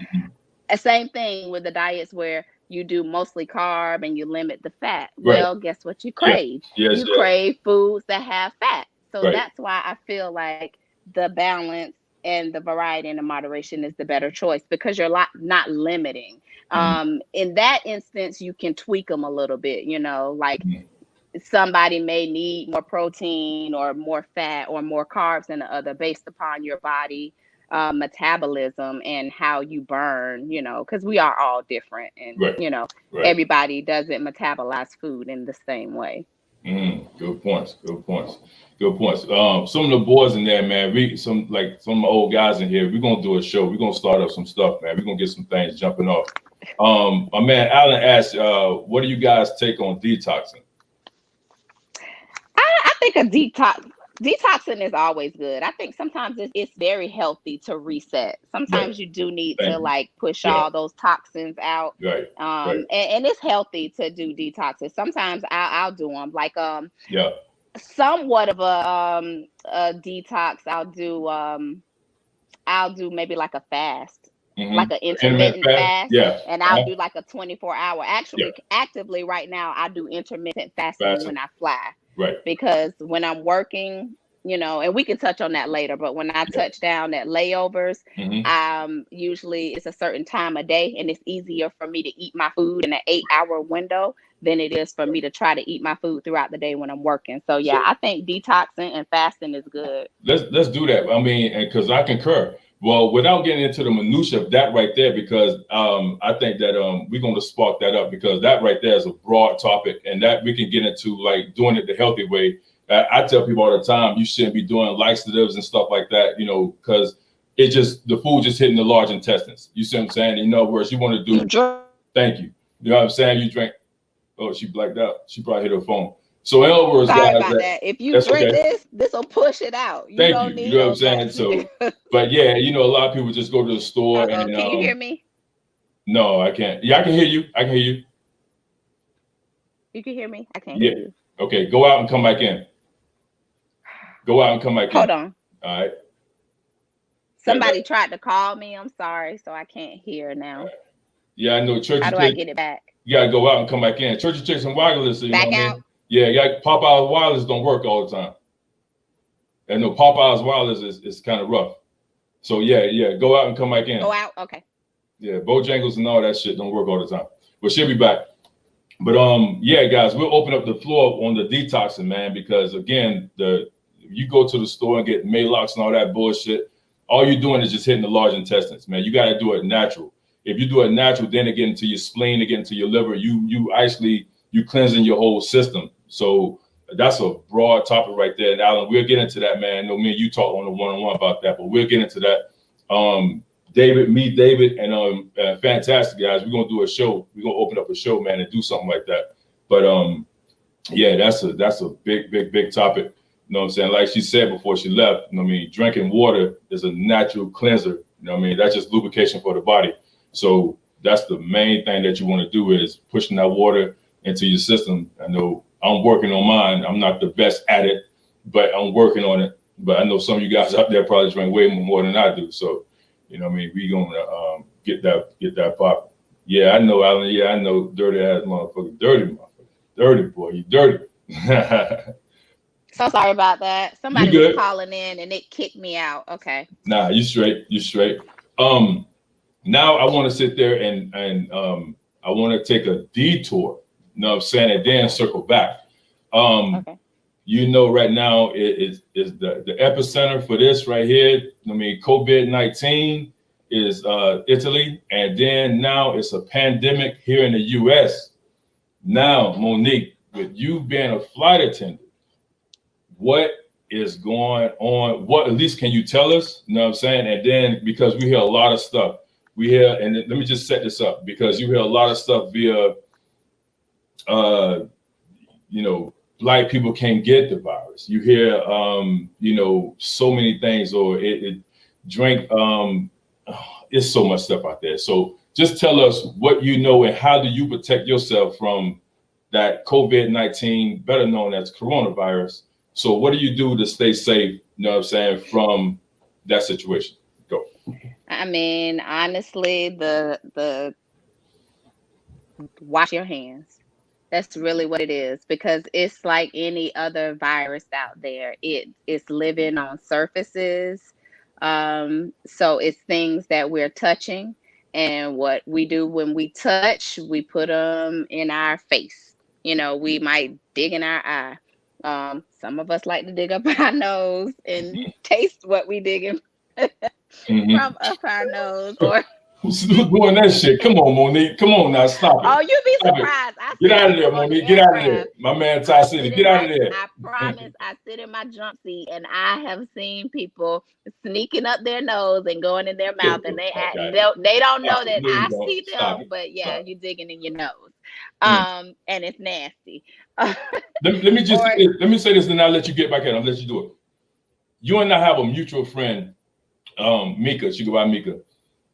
same thing with the diets where you do mostly carb and you limit the fat. Right. Well, guess what you Yeah. crave? Yes. You Yes. crave foods that have fat. So Right. that's why I feel like the balance and the variety and the moderation is the better choice because you're not limiting. Mm-hmm. In that instance, you can tweak them a little bit, like Mm-hmm. somebody may need more protein or more fat or more carbs than the other based upon your body metabolism and how you burn, because we are all different, and Right. Right. everybody doesn't metabolize food in the same way. Good points. Good points. Good points. Some of the boys in there, man. Some of the old guys in here. We're gonna do a show. We're gonna start up some stuff, man. We're gonna get some things jumping off. My man Alan asked, what do you guys take on detoxing? I think a detoxing is always good. I think sometimes it's very healthy to reset. Sometimes you do need to like push all those toxins out. Right. And it's healthy to do detoxes. Sometimes I'll do them like yeah. somewhat of a detox. I'll do maybe like a fast. Like an intermittent fast. Yeah. And I'll do like a 24-hour. Actually, actively right now, I do intermittent fasting when I fly. Right. Because when I'm working, and we can touch on that later, but when I touch down at layovers, usually it's a certain time of day, and it's easier for me to eat my food in an 8-hour window than it is for me to try to eat my food throughout the day when I'm working. So yeah, I think detoxing and fasting is good. Let's do that. I mean, because I concur. Well, without getting into the minutia of that right there, because I think that we're going to spark that up, because that right there is a broad topic, and that we can get into like doing it the healthy way. I tell people all the time, you shouldn't be doing laxatives and stuff like that, because the food just hitting the large intestines. You see what I'm saying? In other words, you want to do. Thank you. You know what I'm saying? You drink. Oh, she blacked out. She probably hit her phone. So in other words, sorry about that. If you drink this will push it out. Thank you. You know what I'm saying? So, but yeah, a lot of people just go to the store and. Can you hear me? No, I can't. Yeah, I can hear you. I can hear you. You can hear me? I can't hear you. Okay, go out and come back in. Go out and come back in. Hold on. All right. Somebody tried to call me. I'm sorry, so I can't hear now. Right. Yeah, I know. How do I get it back? You gotta go out and come back in. Church Chicks and Wireless. Back out. I mean? Yeah, Popeye's Wireless don't work all the time. And no, Popeye's Wireless is kind of rough. So yeah, go out and come back in. Go out, okay. Yeah, Bojangles and all that shit don't work all the time. But she'll be back. But yeah, guys, we'll open up the floor on the detoxing, man, because again, you go to the store and get Maalox and all that bullshit, all you're doing is just hitting the large intestines, man. You got to do it natural. If you do it natural, then it get into your spleen, it get into your liver. You cleansing your whole system. So that's a broad topic right there. And Alan, we'll get into that, man. No, me and you talk on the one-on-one about that, but we'll get into that. David, and fantastic guys. We're gonna do a show. We're gonna open up a show, man, and do something like that. But yeah, that's a big topic. You know what I'm saying? Like she said before she left, drinking water is a natural cleanser. You know what I mean? That's just lubrication for the body. So that's the main thing that you want to do, is pushing that water into your system. I know I'm working on mine. I'm not the best at it, but I'm working on it. But I know some of you guys out there probably drink way more than I do. So, we gonna get that pop. Yeah, I know, Alan. Yeah, I know, dirty ass motherfucker. Dirty boy. You dirty. So sorry about that. Somebody was calling in and it kicked me out. Okay. Nah, you straight. Now I want to sit there and I want to take a detour. You know what I'm saying? And then circle back. Okay. Right now is the epicenter for this right here. COVID-19 is Italy, and then now it's a pandemic here in the U.S. Now, Monique, with you being a flight attendant, what is going on? What at least can you tell us? You know what I'm saying? And then, because we hear a lot of stuff. And let me just set this up, because you hear a lot of stuff via, Black people can't get the virus. You hear, so many things, or it drink. It's so much stuff out there. So just tell us what you know, and how do you protect yourself from that COVID-19, better known as coronavirus. So what do you do to stay safe, you know what I'm saying, from that situation? Go. I mean, honestly, the wash your hands. That's really what it is, because it's like any other virus out there. It's living on surfaces. So it's things that we're touching, and what we do when we touch, we put them in our face. We might dig in our eye. Some of us like to dig up our nose and taste what we digging from up our nose. Or who's doing that shit? Come on, Monique. Come on now, stop it. Oh, you'd be Stop surprised. Get out of there, Monique. Get out of there. My man Ty City, get out of there. I promise, I sit in my jump seat and I have seen people sneaking up their nose and going in their mouth, and they don't know that I see them, but yeah, you're digging in your nose. And it's nasty. let me say this, and I'll let you get back in. I'll let you do it. You and I have a mutual friend, Mika. She go by Mika.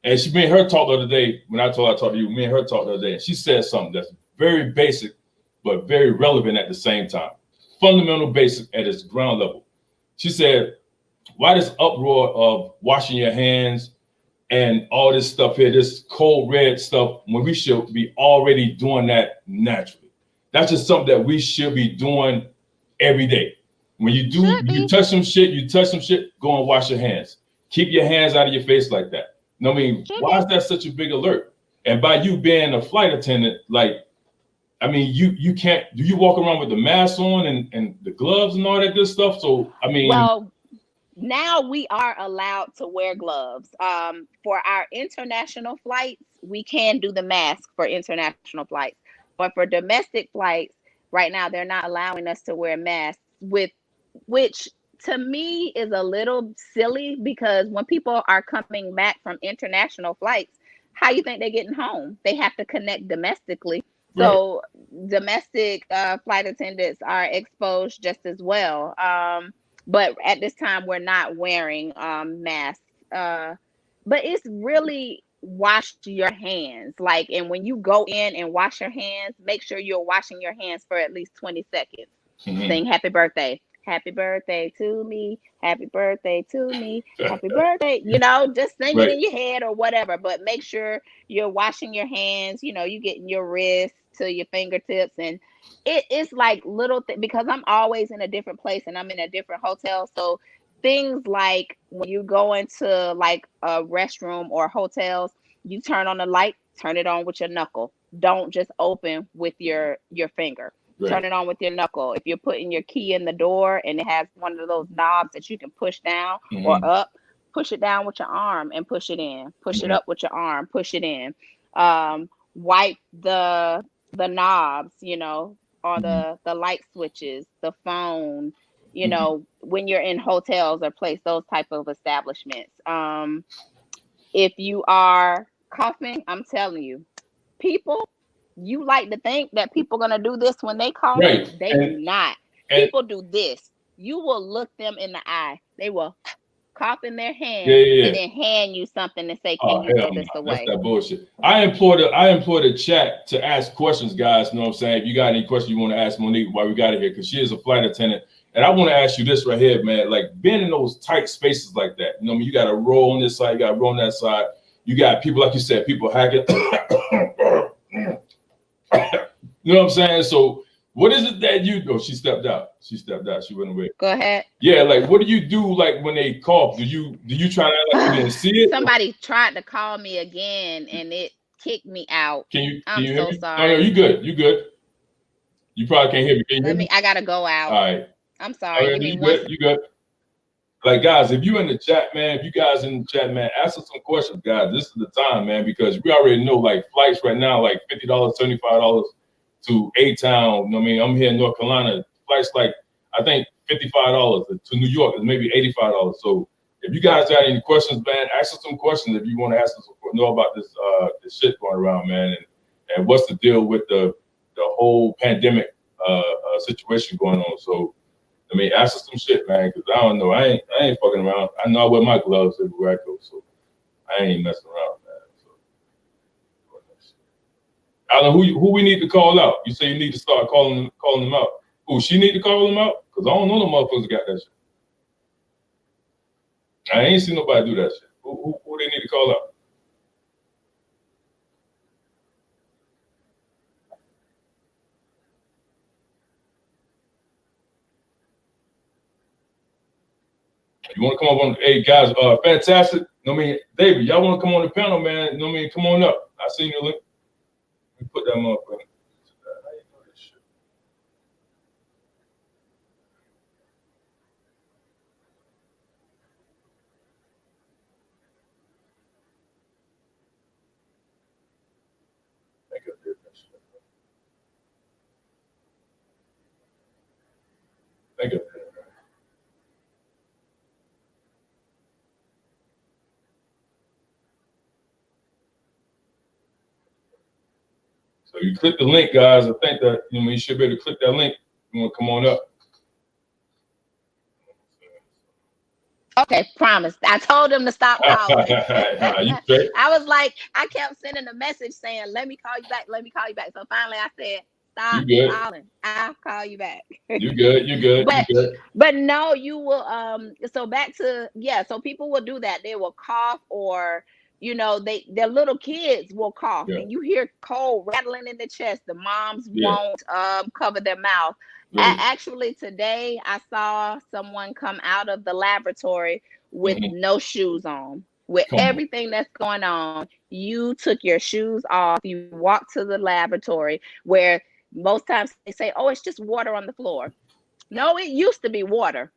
And me and her talked the other day, when I told her I talked to you, me and her talked the other day, and she said something that's very basic, but very relevant at the same time. Fundamental basic at its ground level. She said, why this uproar of washing your hands and all this stuff here, this cold red stuff, when we should be already doing that naturally? That's just something that we should be doing every day. When you touch some shit, go and wash your hands. Keep your hands out of your face like that. I mean, why is that such a big alert? And by you being a flight attendant, you can't, do you walk around with the mask on and the gloves and all that good stuff? So, well, now we are allowed to wear gloves. For our international flights, we can do the mask for international flights. But for domestic flights, right now, they're not allowing us to wear masks, which to me is a little silly, because when people are coming back from international flights, how you think they're getting home? They have to connect domestically. Right. So domestic flight attendants are exposed just as well. But at this time, we're not wearing masks. But it's really wash your hands. And when you go in and wash your hands, make sure you're washing your hands for at least 20 seconds. Sing happy birthday. Happy birthday to me. Happy birthday to me. Happy birthday. Just sing it in your head or whatever. But make sure you're washing your hands. You getting your wrists to your fingertips. And it's like little things, because I'm always in a different place and I'm in a different hotel. So things like when you go into like a restroom or hotels, you turn on the light, turn it on with your knuckle. Don't just open with your finger. Right. Turn it on with your knuckle. If you're putting your key in the door and it has one of those knobs that you can push down or up, push it down with your arm and push it in. Push it up with your arm, push it in. Wipe the knobs, or the light switches, the phone, when you're in hotels or those type of establishments. If you are coughing, I'm telling you, people, you like to think that people are going to do this when they cough. Right. They do not. People do this. You will look them in the eye. They will cough in their hand and then hand you something and say, can you throw this away? That's that bullshit. I employ the chat to ask questions, guys. You know what I'm saying? If you got any questions you want to ask Monique while we got it here, because she is a flight attendant. And I want to ask you this right here, man. Like, being in those tight spaces like that, you got a row on this side, you got a row on that side. You got people, like you said, people hacking. You know what I'm saying? So what is it that you do? She stepped out. She went away. Go ahead. Yeah, like, what do you do like when they cough? Do you try to act like you didn't see it? Somebody tried to call me again and it kicked me out. I'm so sorry. No, you good. You probably can't hear me. Can you hear me? I gotta go out. All right. I'm sorry. Right, you good. Like, guys, if you in the chat, man, if you guys in the chat, man, ask us some questions, guys. This is the time, man, because we already know, like, flights right now, like $50, $75 to A-Town. I'm here in North Carolina. Flights like, I think $55 to New York is maybe $85. So if you guys got any questions, man, ask us some questions if you want to ask us, know about this shit going around, man, and what's the deal with the whole pandemic situation going on. So ask us some shit, man, because I don't know. I ain't fucking around. I know I wear my gloves everywhere I go, so I ain't messing around, man. So, Alan, who we need to call out? You say you need to start calling them out. Who, she need to call them out? Because I don't know no motherfuckers got that shit. I ain't seen nobody do that shit. Who they need to call out? You want to come up on? Hey guys, fantastic. David, y'all want to come on the panel, man? Come on up. I seen your link. Let me put that motherfucker. think of So you click the link, guys. I think that you should be able to click that link. You want to come on up? Okay, promise. I told him to stop calling. You I was like, I kept sending a message saying, "Let me call you back. Let me call you back." So finally, I said, "Stop calling. I'll call you back." You good? You good? But you good? but no, you will. So back to So people will do that. They will cough, or their little kids will cough, and you hear cold rattling in the chest. The moms won't cover their mouth. Really? Actually, today I saw someone come out of the laboratory with no shoes on, with everything that's going on. You took your shoes off. You walked to the laboratory where most times they say, "Oh, it's just water on the floor." No, it used to be water.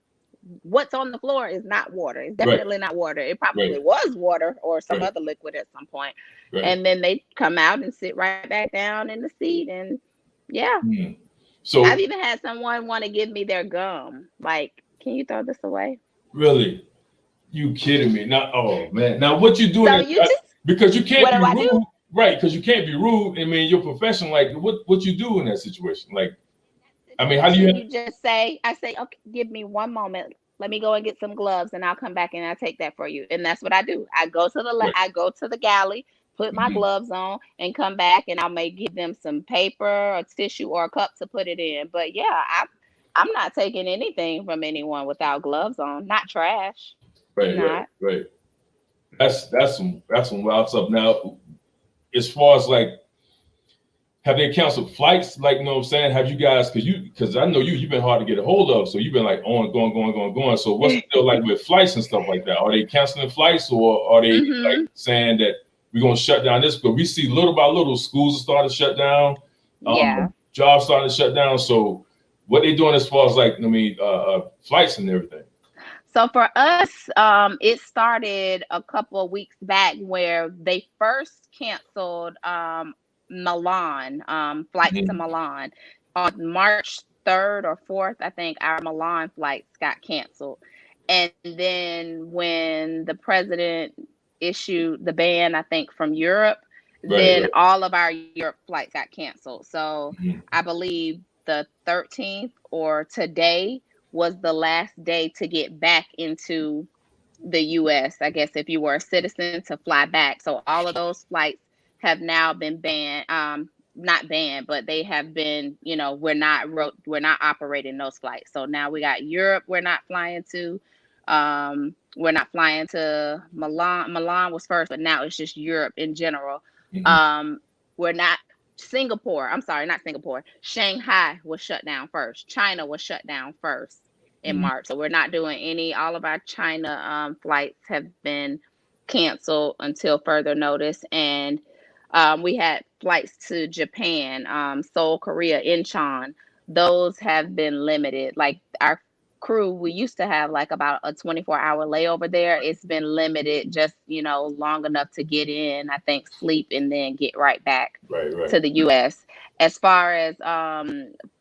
What's on the floor is not water. It's definitely not water. It probably was water or some other liquid at some point. And then they come out and sit right back down in the seat. And So I've even had someone want to give me their gum. Like, can you throw this away? Really? You kidding me? Now, oh man. Now what you doing? Because you can't be rude, right? Because you can't be rude. I mean, your profession. Like, what you do in that situation? Like, I mean, how do you just say? I say, okay, give me one moment. Let me go and get some gloves, and I'll come back and I'll take that for you. And that's what I do. I go to the galley, put my gloves on, and come back, and I may give them some paper or tissue or a cup to put it in. But yeah, I'm not taking anything from anyone without gloves on. Not trash. Right. That's some wild stuff. Now, as far as like, have they canceled flights? Like, you know what I'm saying? Have you guys, because I know you've been hard to get a hold of, so you've been like going. So what's the deal like with flights and stuff like that? Are they canceling flights, or are they like saying that we're going to shut down this? But we see little by little, schools are starting to shut down. Jobs starting to shut down. So what they doing as far as like, flights and everything? So for us, it started a couple of weeks back where they first canceled Milan, flights to Milan. On March 3rd or 4th, I think our Milan flights got canceled. And then when the president issued the ban, I think from Europe, then all of our Europe flights got canceled. So I believe the 13th or today was the last day to get back into the US, I guess, if you were a citizen, to fly back. So all of those flights have now been banned. Not banned, but they have been, we're not operating those flights. So now we got Europe we're not flying to. We're not flying to Milan. Milan was first, but now it's just Europe in general. We're not Singapore. I'm sorry, not Singapore. Shanghai was shut down first. China was shut down first in March. So we're not doing all of our China flights have been canceled until further notice. And we had flights to Japan, Seoul, Korea, Incheon. Those have been limited. Like our crew, we used to have like about a 24-hour layover there. It's been limited, just long enough to get in, I think, sleep, and then get right back to the US. As far as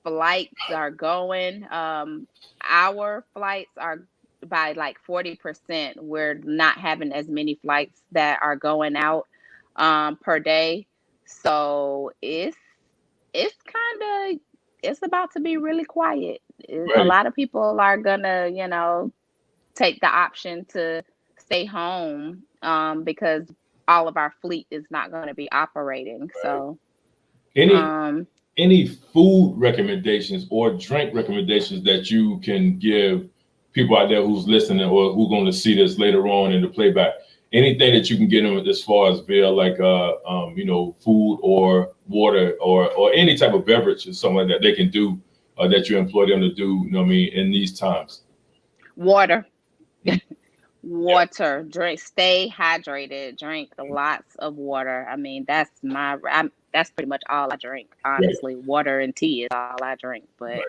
flights are going, our flights are by like 40%. We're not having as many flights that are going out per day. So it's about to be really quiet. A lot of people are gonna, take the option to stay home because all of our fleet is not going to be operating. So any food recommendations or drink recommendations that you can give people out there who's listening or who's going to see this later on in the playback? Anything that you can get them as far as via like food or water or any type of beverage or something like that they can do that you employ them to do, in these times? Water. Water. Drink. Stay hydrated. Drink lots of water. I mean, that's pretty much all I drink. Honestly, water and tea is all I drink. But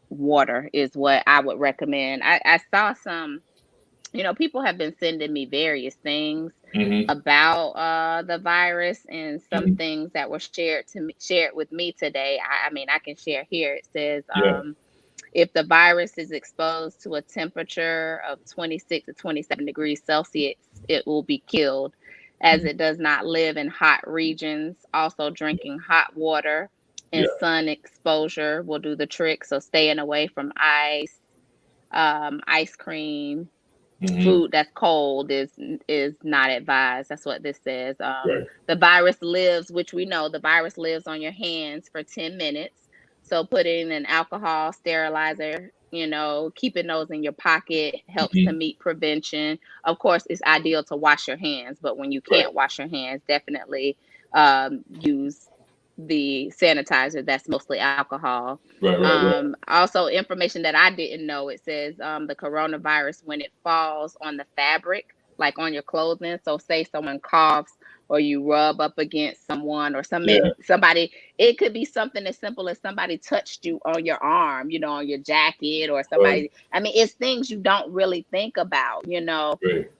water is what I would recommend. I saw some. People have been sending me various things about the virus, and some things that were shared with me today. I mean, I can share here. It says If the virus is exposed to a temperature of 26 to 27 degrees Celsius, it will be killed, as it does not live in hot regions. Also, drinking hot water and sun exposure will do the trick. So staying away from ice cream, food that's cold is not advised. That's what this says. The virus lives, which we know, the virus lives on your hands for 10 minutes. So putting an alcohol sterilizer, keeping those in your pocket helps to meet prevention. Of course, it's ideal to wash your hands, but when you can't wash your hands, definitely use the sanitizer that's mostly alcohol. Also, information that I didn't know, it says the coronavirus, when it falls on the fabric, like on your clothing, so say someone coughs or you rub up against someone or somebody, it could be something as simple as somebody touched you on your arm, on your jacket, or somebody, I mean, it's things you don't really think about,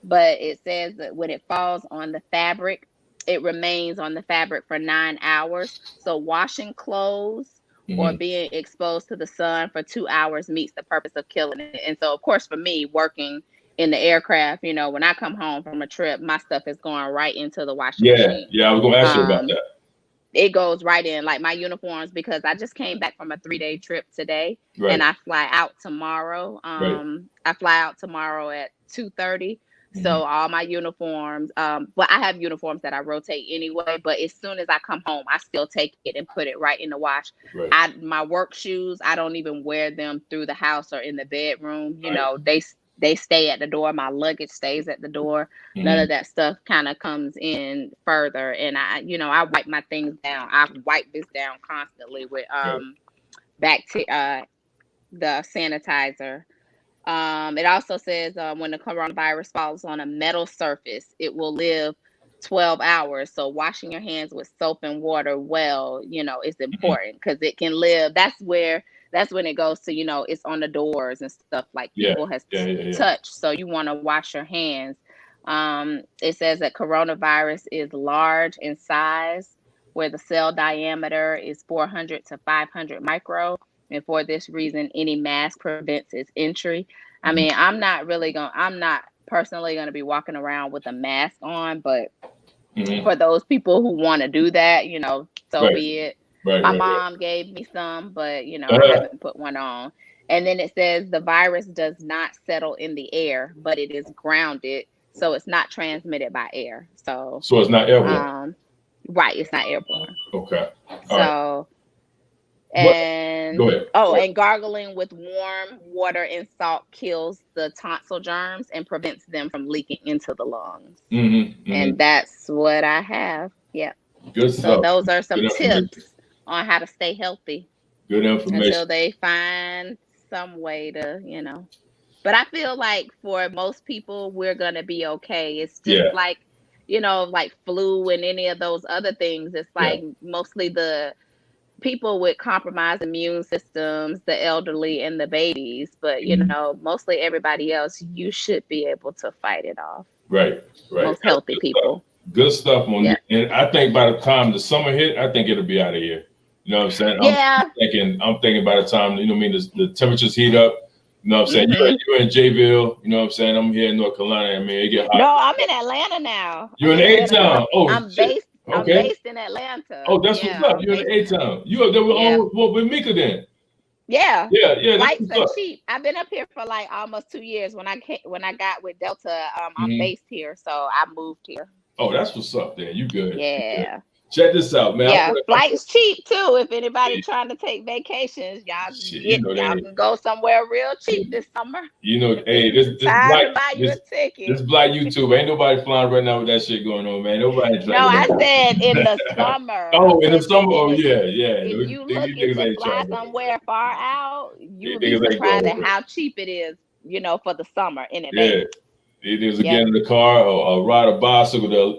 but it says that when it falls on the fabric, it remains on the fabric for 9 hours. So washing clothes or being exposed to the sun for 2 hours meets the purpose of killing it. And so, of course, for me, working in the aircraft, when I come home from a trip, my stuff is going right into the washing machine. Yeah, I was going to ask you about that. It goes right in, like my uniforms, because I just came back from a 3-day trip today, and I fly out tomorrow. I fly out tomorrow at 2:30. So all my uniforms, but I have uniforms that I rotate anyway, but as soon as I come home, I still take it and put it right in the wash. My work shoes, I don't even wear them through the house or in the bedroom. They stay at the door. My luggage stays at the door. None of that stuff kind of comes in further. And I wipe my things down. I wipe this down constantly with the sanitizer. It also says when the coronavirus falls on a metal surface, it will live 12 hours. So washing your hands with soap and water is important, because it can live. That's when it goes to, it's on the doors and stuff like people has touched. So you want to wash your hands. It says that coronavirus is large in size, where the cell diameter is 400 to 500 micro. And for this reason, any mask prevents its entry. I mean, I'm not personally going to be walking around with a mask on, but for those people who want to do that, so be it. My mom gave me some, but, I haven't put one on. And then it says the virus does not settle in the air, but it is grounded. So it's not transmitted by air. So it's not airborne. Right. It's not airborne. Okay. All right. And and gargling with warm water and salt kills the tonsil germs and prevents them from leaking into the lungs. And that's what I have. Yeah. Good stuff. So those are some Good tips on how to stay healthy. Good information. Until they find some way to, But I feel like for most people, we're gonna be okay. It's just like, like flu and any of those other things. It's like mostly the people with compromised immune systems, the elderly and the babies, but mostly everybody else, you should be able to fight it off. Right. Most healthy people. Good stuff, Monique. And I think by the time the summer hit, I think it'll be out of here. You know what I'm saying? Yeah. I'm thinking by the time, the temperatures heat up. You know what I'm saying? You're in Jayville. You know what I'm saying? I'm here in North Carolina. I mean, it get hot. No, I'm in Atlanta now. You're in A-Town. Oh, I'm based. Okay. I'm based in Atlanta. Oh, that's what's up. You're in A-Town. You up there with Mika then? Yeah. Yeah. Flights are cheap. I've been up here for like almost 2 years. When I got with Delta, I'm based here, so I moved here. Oh, that's what's up then. You good? Yeah. You good. Check this out, man. Yeah, flights cheap too. If anybody trying to take vacations, y'all can go somewhere real cheap this summer. This black YouTube. Ain't nobody flying right now with that shit going on, man. Nobody. No, I said in the summer. Oh, in the summer. Oh, yeah. If you looking to fly somewhere far out, you'll be surprised at how cheap it is. For the summer in advance. Yeah. It is again in the car or ride a bicycle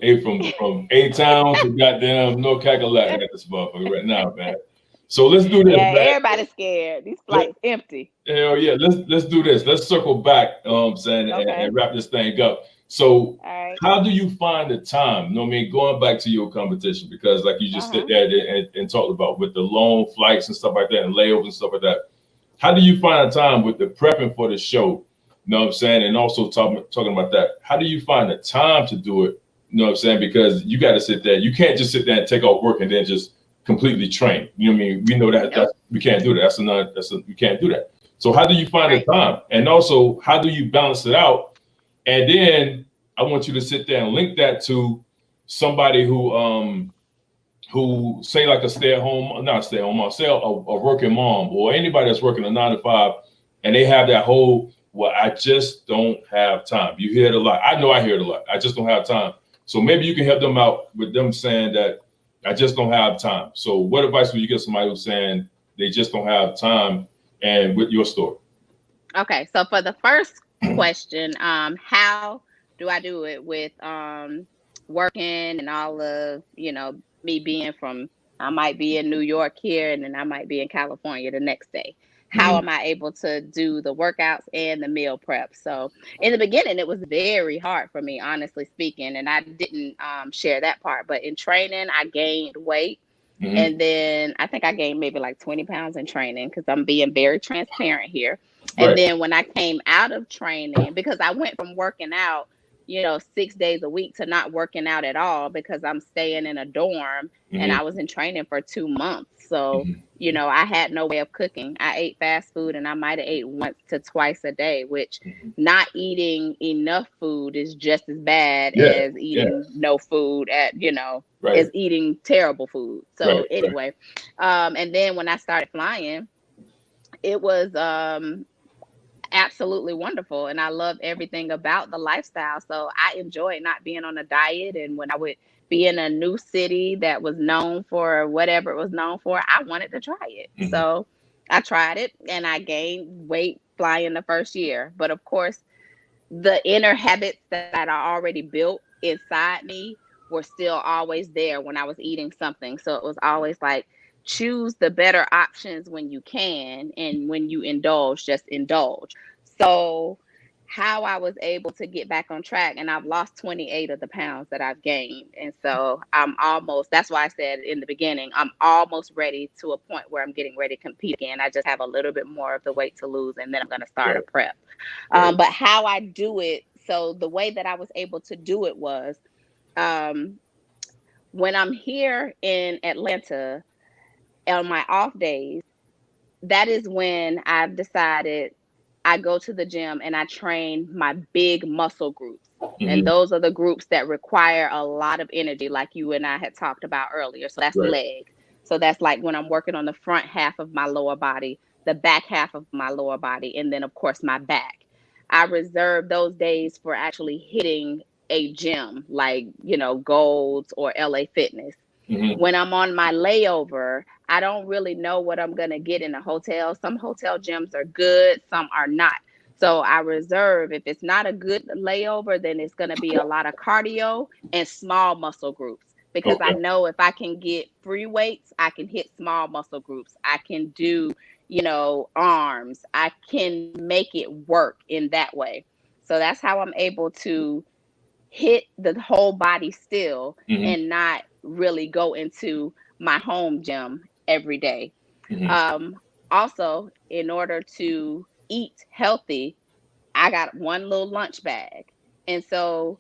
from A-Town to goddamn North Carolina at this motherfucker right now, man. So let's do this. Yeah, everybody's scared. These flights empty. Hell yeah. Let's do this. Let's circle back, and wrap this thing up. So how do you find the time? Going back to your competition, because like you just sit there and talked about with the long flights and stuff like that and layovers and stuff like that. how do you find a time with the prepping for the show? You know what I'm saying? And also talking about that, how do you find the time to do it? You know what I'm saying? Because you got to sit there. You can't just sit there and take off work and then just completely train. You know what I mean? We know that we can't do that. We can't do that. So how do you find the time? And also, how do you balance it out? And then I want you to sit there and link that to somebody who say like a not stay at home, say a working mom or anybody that's working a 9 to 5, and they have that whole, well, I just don't have time. You hear it a lot. I know I hear it a lot. I just don't have time. So maybe you can help them out with them saying that I just don't have time. So what advice would you give somebody who's saying they just don't have time, and with your story? Okay, so for the first question, how do I do it with working and all of, me being from, I might be in New York here and then I might be in California the next day. How am I able to do the workouts and the meal prep? So in the beginning, it was very hard for me, honestly speaking, and I didn't share that part. But in training, I gained weight. And then I think I gained maybe like 20 pounds in training, because I'm being very transparent here. And then when I came out of training, because I went from working out, 6 days a week to not working out at all, because I'm staying in a dorm and I was in training for 2 months. So, I had no way of cooking. I ate fast food, and I might have ate once to twice a day, which not eating enough food is just as bad as eating no food as eating terrible food. So anyway, and then when I started flying, it was absolutely wonderful, and I love everything about the lifestyle. So I enjoyed not being on a diet, and when I would be in a new city that was known for whatever it was known for, I wanted to try it. So I tried it, and I gained weight flying the first year. But of course, the inner habits that I already built inside me were still always there when I was eating something. So it was always like, choose the better options when you can, and when you indulge, just indulge. So how I was able to get back on track, and I've lost 28 of the pounds that I've gained. And so that's why I said in the beginning, I'm almost ready to a point where I'm getting ready to compete again. I just have a little bit more of the weight to lose, and then I'm going to start a prep. But how I do it, so the way that I was able to do it was, when I'm here in Atlanta on my off days, that is when I've decided I go to the gym and I train my big muscle groups. And those are the groups that require a lot of energy, like you and I had talked about earlier. So that's leg. So that's like when I'm working on the front half of my lower body, the back half of my lower body, and then of course my back. I reserve those days for actually hitting a gym like, Golds or LA Fitness. When I'm on my layover, I don't really know what I'm going to get in a hotel. Some hotel gyms are good, some are not. So I reserve, if it's not a good layover, then it's going to be a lot of cardio and small muscle groups. Because I know if I can get free weights, I can hit small muscle groups. I can do, arms. I can make it work in that way. So that's how I'm able to hit the whole body still and not really go into my home gym every day. Also, in order to eat healthy, I got one little lunch bag. And so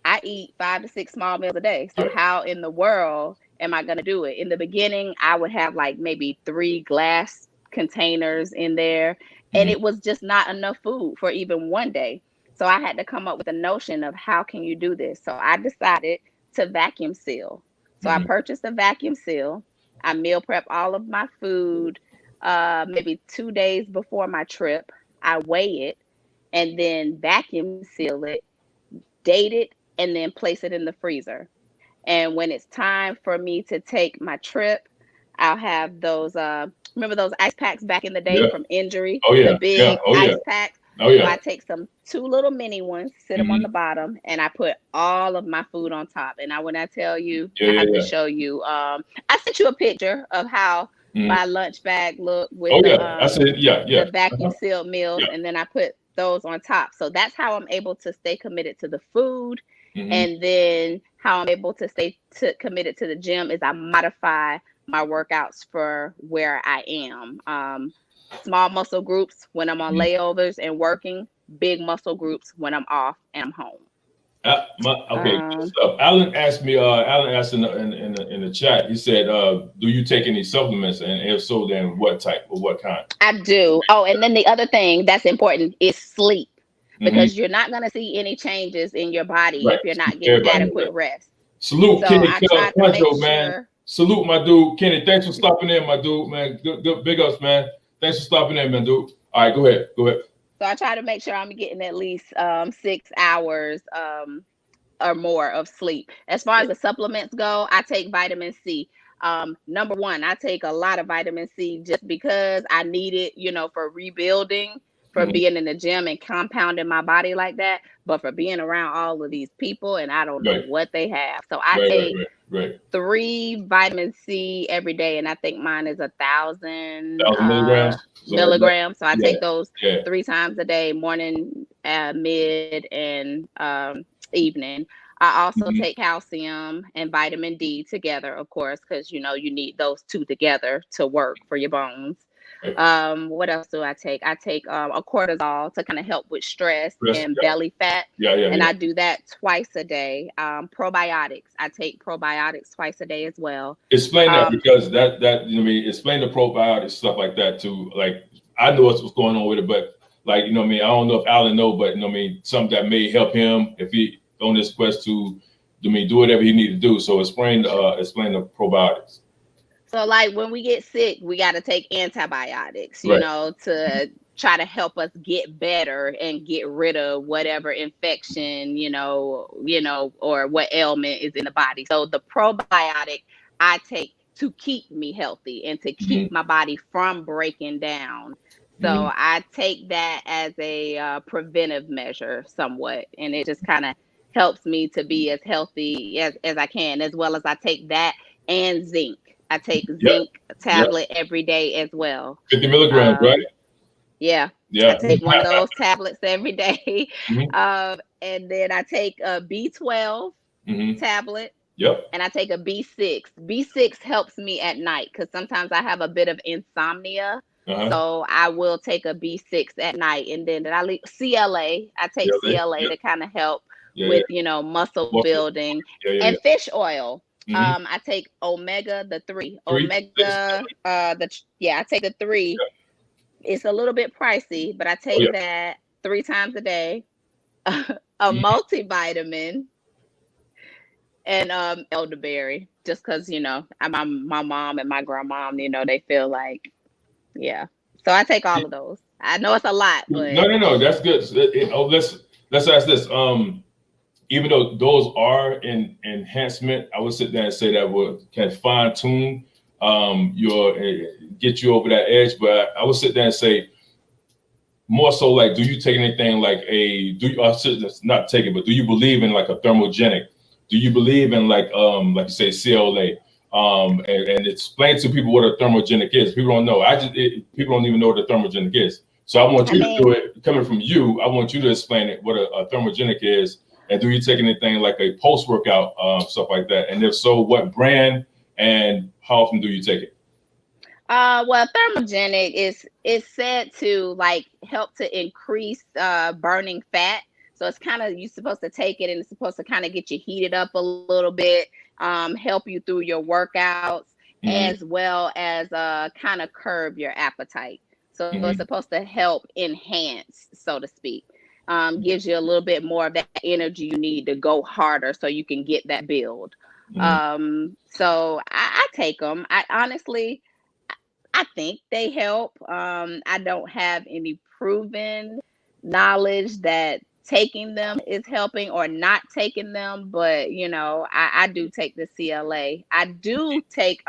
I eat 5 to 6 small meals a day. So how in the world am I going to do it? In the beginning, I would have like maybe 3 glass containers in there, and it was just not enough food for even one day. So I had to come up with a notion of how can you do this? So I decided to vacuum seal. So I purchased a vacuum seal. I meal prep all of my food maybe 2 days before my trip. I weigh it and then vacuum seal it, date it, and then place it in the freezer. And when it's time for me to take my trip, I'll have those, remember those ice packs back in the day from Injury? The big ice packs. So I take some 2 little mini ones, sit them on the bottom, and I put all of my food on top. And when I tell you, I have to show you. I sent you a picture of how my lunch bag looked with the vacuum sealed meals, and then I put those on top. So that's how I'm able to stay committed to the food. And then how I'm able to stay committed to the gym is I modify my workouts for where I am. Small muscle groups when I'm on Mhm. layovers and working, big muscle groups when I'm off and I'm home. Okay, good stuff. Alan asked me. Alan asked in the chat. He said, "Do you take any supplements? And if so, then what type or what kind?" I do. Oh, and then the other thing that's important is sleep, Mm-hmm. because you're not going to see any changes in your body Right. if you're not getting Everybody knows adequate that. rest. Salute, So Kenny I try to make Concho, man. sure. Salute, my dude. Kenny, thanks for stopping in, my dude, man. Good, big ups, man. Thanks for stopping in, man, dude. All right, go ahead. Go ahead. So I try to make sure I'm getting at least 6 hours or more of sleep. As far as the supplements go, I take vitamin C. Number one, I take a lot of vitamin C just because I need it, for rebuilding, for Mm-hmm. being in the gym and compounding my body like that, but for being around all of these people and I don't know Right. what they have. So I Right, take right. 3 vitamin C every day, and I think mine is 1,000 1,000 milligrams. Something like that. milligrams. So I Yeah. take those Yeah. 3 times a day, morning, mid, and evening. I also Mm-hmm. take calcium and vitamin D together, of course, because you need those two together to work for your bones. Right. What else do I take? I take a cortisol to kind of help with stress Rest, and yeah. belly fat. Yeah. And I do that twice a day. Probiotics. I take probiotics twice a day as well. Explain that, because that explain the probiotics, stuff like that too. Like, I know what's going on with it, but like, I don't know if Alan know, but something that may help him if he on this quest to do whatever he need to do. So explain the probiotics. So like when we get sick, we got to take antibiotics, Right. To try to help us get better and get rid of whatever infection, or what ailment is in the body. So the probiotic I take to keep me healthy and to keep my body from breaking down. So I take that as a preventive measure somewhat, and it just kind of helps me to be as healthy as I can, as well as I take that and zinc. I take zinc tablet every day as well. 50 milligrams, right? Yeah. I take one of those tablets every day. And then I take a B12 tablet. Yep. And I take a B6. B6 helps me at night because sometimes I have a bit of insomnia. So I will take a B6 at night. And then I leave CLA. I take CLA to kind of help with, muscle building. And fish oil. I take omega, the 3. Omega, I take the 3. It's a little bit pricey, but I take that 3 times a day. A multivitamin and elderberry, just because my mom and my grandmom, they feel like, so I take all of those. I know it's a lot, but no, that's good. Let's ask this. Even though those are in enhancement, I would sit there and say that can fine tune your get you over that edge. But I would sit there and say more so like, do you take anything like not take it, but do you believe in like a thermogenic? Do you believe in like you say CLA? And explain to people what a thermogenic is. People don't know. People don't even know what a thermogenic is. So I want you to do it coming from you. I want you to explain it what a thermogenic is. And do you take anything like a post-workout, stuff like that? And if so, what brand and how often do you take it? Well, thermogenic is said to like help to increase burning fat. So it's kind of, you're supposed to take it and it's supposed to kind of get you heated up a little bit, help you through your workouts, as well as kind of curb your appetite. So it's supposed to help enhance, so to speak. Gives you a little bit more of that energy you need to go harder so you can get that build. So I take them. I honestly, I think they help. I don't have any proven knowledge that taking them is helping or not taking them, but I do take the CLA. I do take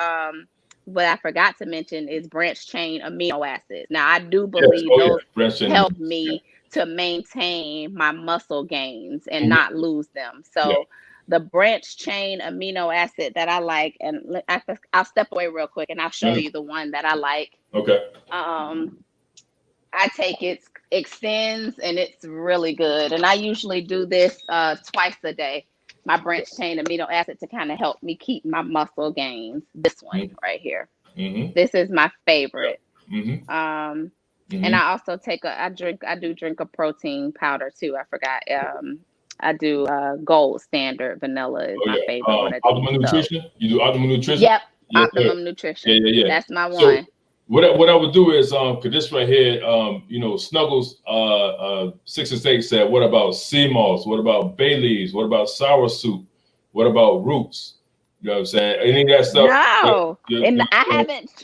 what I forgot to mention is branched chain amino acids. Now I do believe those help me to maintain my muscle gains and not lose them. So the branched chain amino acid that I like, and I'll step away real quick and I'll show you the one that I like. Okay. I take it extends and it's really good. And I usually do this twice a day. My branched chain amino acid to kind of help me keep my muscle gains. This one right here. This is my favorite. And I also I do drink a protein powder too. I forgot. I do Gold Standard vanilla is my favorite one of these. Optimum Nutrition. You do Optimum Nutrition. Yep, Yes, Optimum sir. Nutrition. Yeah. That's my So one. what I would do is cause this right here, Snuggles 668 said, what about sea moss? What about bay leaves? What about sour soup? What about roots? You know what I'm saying? Any of that stuff? No, and I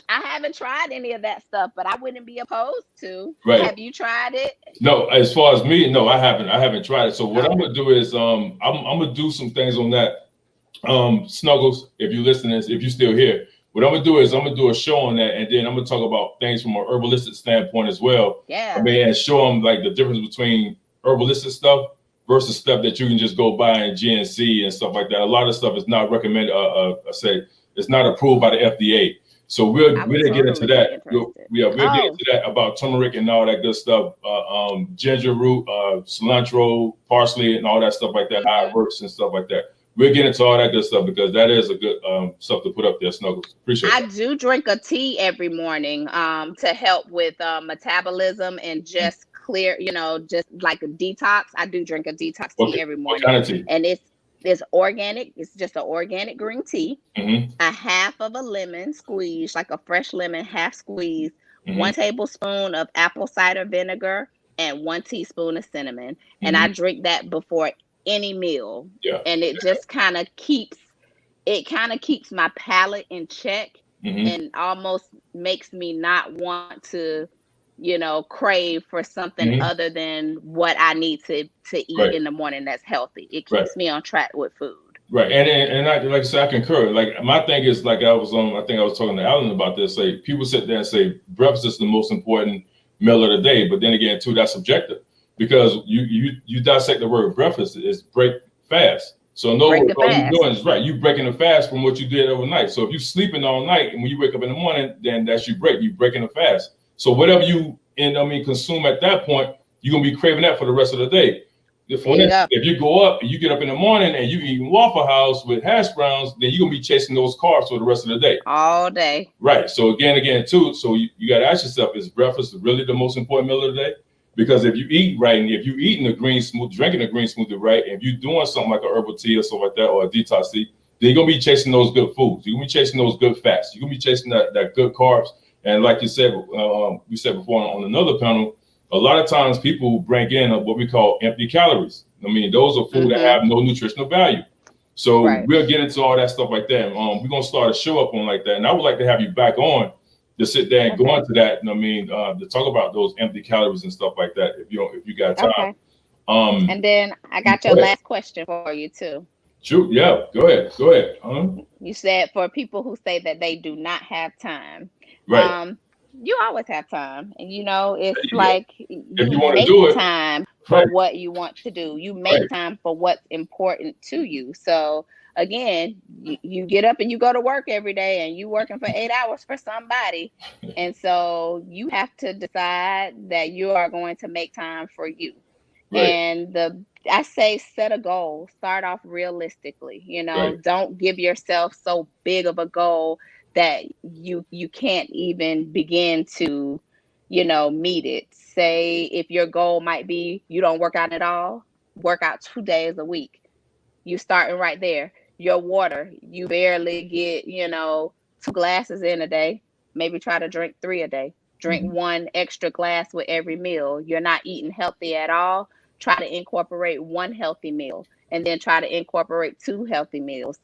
haven't tried any of that stuff, but I wouldn't be opposed to. Right. Have you tried it? No, as far as me, no, I haven't tried it. So what I'm gonna do is I'm gonna do some things on that. Snuggles, if you're listening, if you're still here, what I'm gonna do is I'm gonna do a show on that, and then I'm gonna talk about things from an herbalistic standpoint as well. Yeah. I mean, and show them like the difference between herbalistic stuff versus stuff that you can just go buy in GNC and stuff like that. A lot of stuff is not recommended. It's not approved by the FDA. So we'll get into that. We'll get into that about turmeric and all that good stuff. Ginger root, cilantro, parsley, and all that stuff like that. How it works and stuff like that. We'll get into all that good stuff because that is a good stuff to put up there, Snuggles. Appreciate it. I do drink a tea every morning to help with metabolism and just clear, just like a detox. I do drink a detox tea every morning. What kind of tea? And it's organic. It's just an organic green tea. A half of a lemon squeeze, like a fresh lemon, half squeeze, 1 tablespoon of apple cider vinegar, and 1 teaspoon of cinnamon. And I drink that before any meal. And it just kind of keeps my palate in check and almost makes me not want to crave for something other than what I need to eat in the morning that's healthy. It keeps me on track with food. Right. And I, like I said, I concur. Like my thing is, like I think I was talking to Alan about this. Like people sit there and say breakfast is the most important meal of the day, but then again too, that's subjective. Because you dissect the word breakfast is break fast. So all you're doing is you breaking the fast from what you did overnight. So if you're sleeping all night and when you wake up in the morning, then that's you breaking the fast. So whatever you consume at that point, you're gonna be craving that for the rest of the day. If you go up and you get up in the morning and you eat Waffle House with hash browns, then you're gonna be chasing those carbs for the rest of the day. All day. Right. So again too. So you gotta ask yourself, is breakfast really the most important meal of the day? Because if you eat right, and if you're eating a green smoothie, drinking a green smoothie right, and if you're doing something like a herbal tea or something like that, or a detox tea, then you're gonna be chasing those good foods. You're gonna be chasing those good fats. You're gonna be chasing that good carbs. And like you said, we said before on another panel, a lot of times people bring in what we call empty calories. I mean, those are food that have no nutritional value. So we'll get into all that stuff like that. We're gonna start a show up on like that, and I would like to have you back on to sit there and go into that. To talk about those empty calories and stuff like that. If you got time. And then I got your last question for you too. Sure. Yeah. Go ahead. You said for people who say that they do not have time. Right. You always have time, and it's like if you want make to do it, time for what you want to do. You make time for what's important to you. So again, you get up and you go to work every day, and you working for 8 hours for somebody, and so you have to decide that you are going to make time for you. And I say set a goal. Start off realistically. Don't give yourself so big of a goal that you can't even begin to, meet it. Say if your goal might be you don't work out at all, work out 2 days a week. You starting right there. Your water, you barely get, 2 glasses in a day. Maybe try to drink 3 a day. Drink 1 extra glass with every meal. You're not eating healthy at all. Try to incorporate 1 healthy meal, and then try to incorporate 2 healthy meals.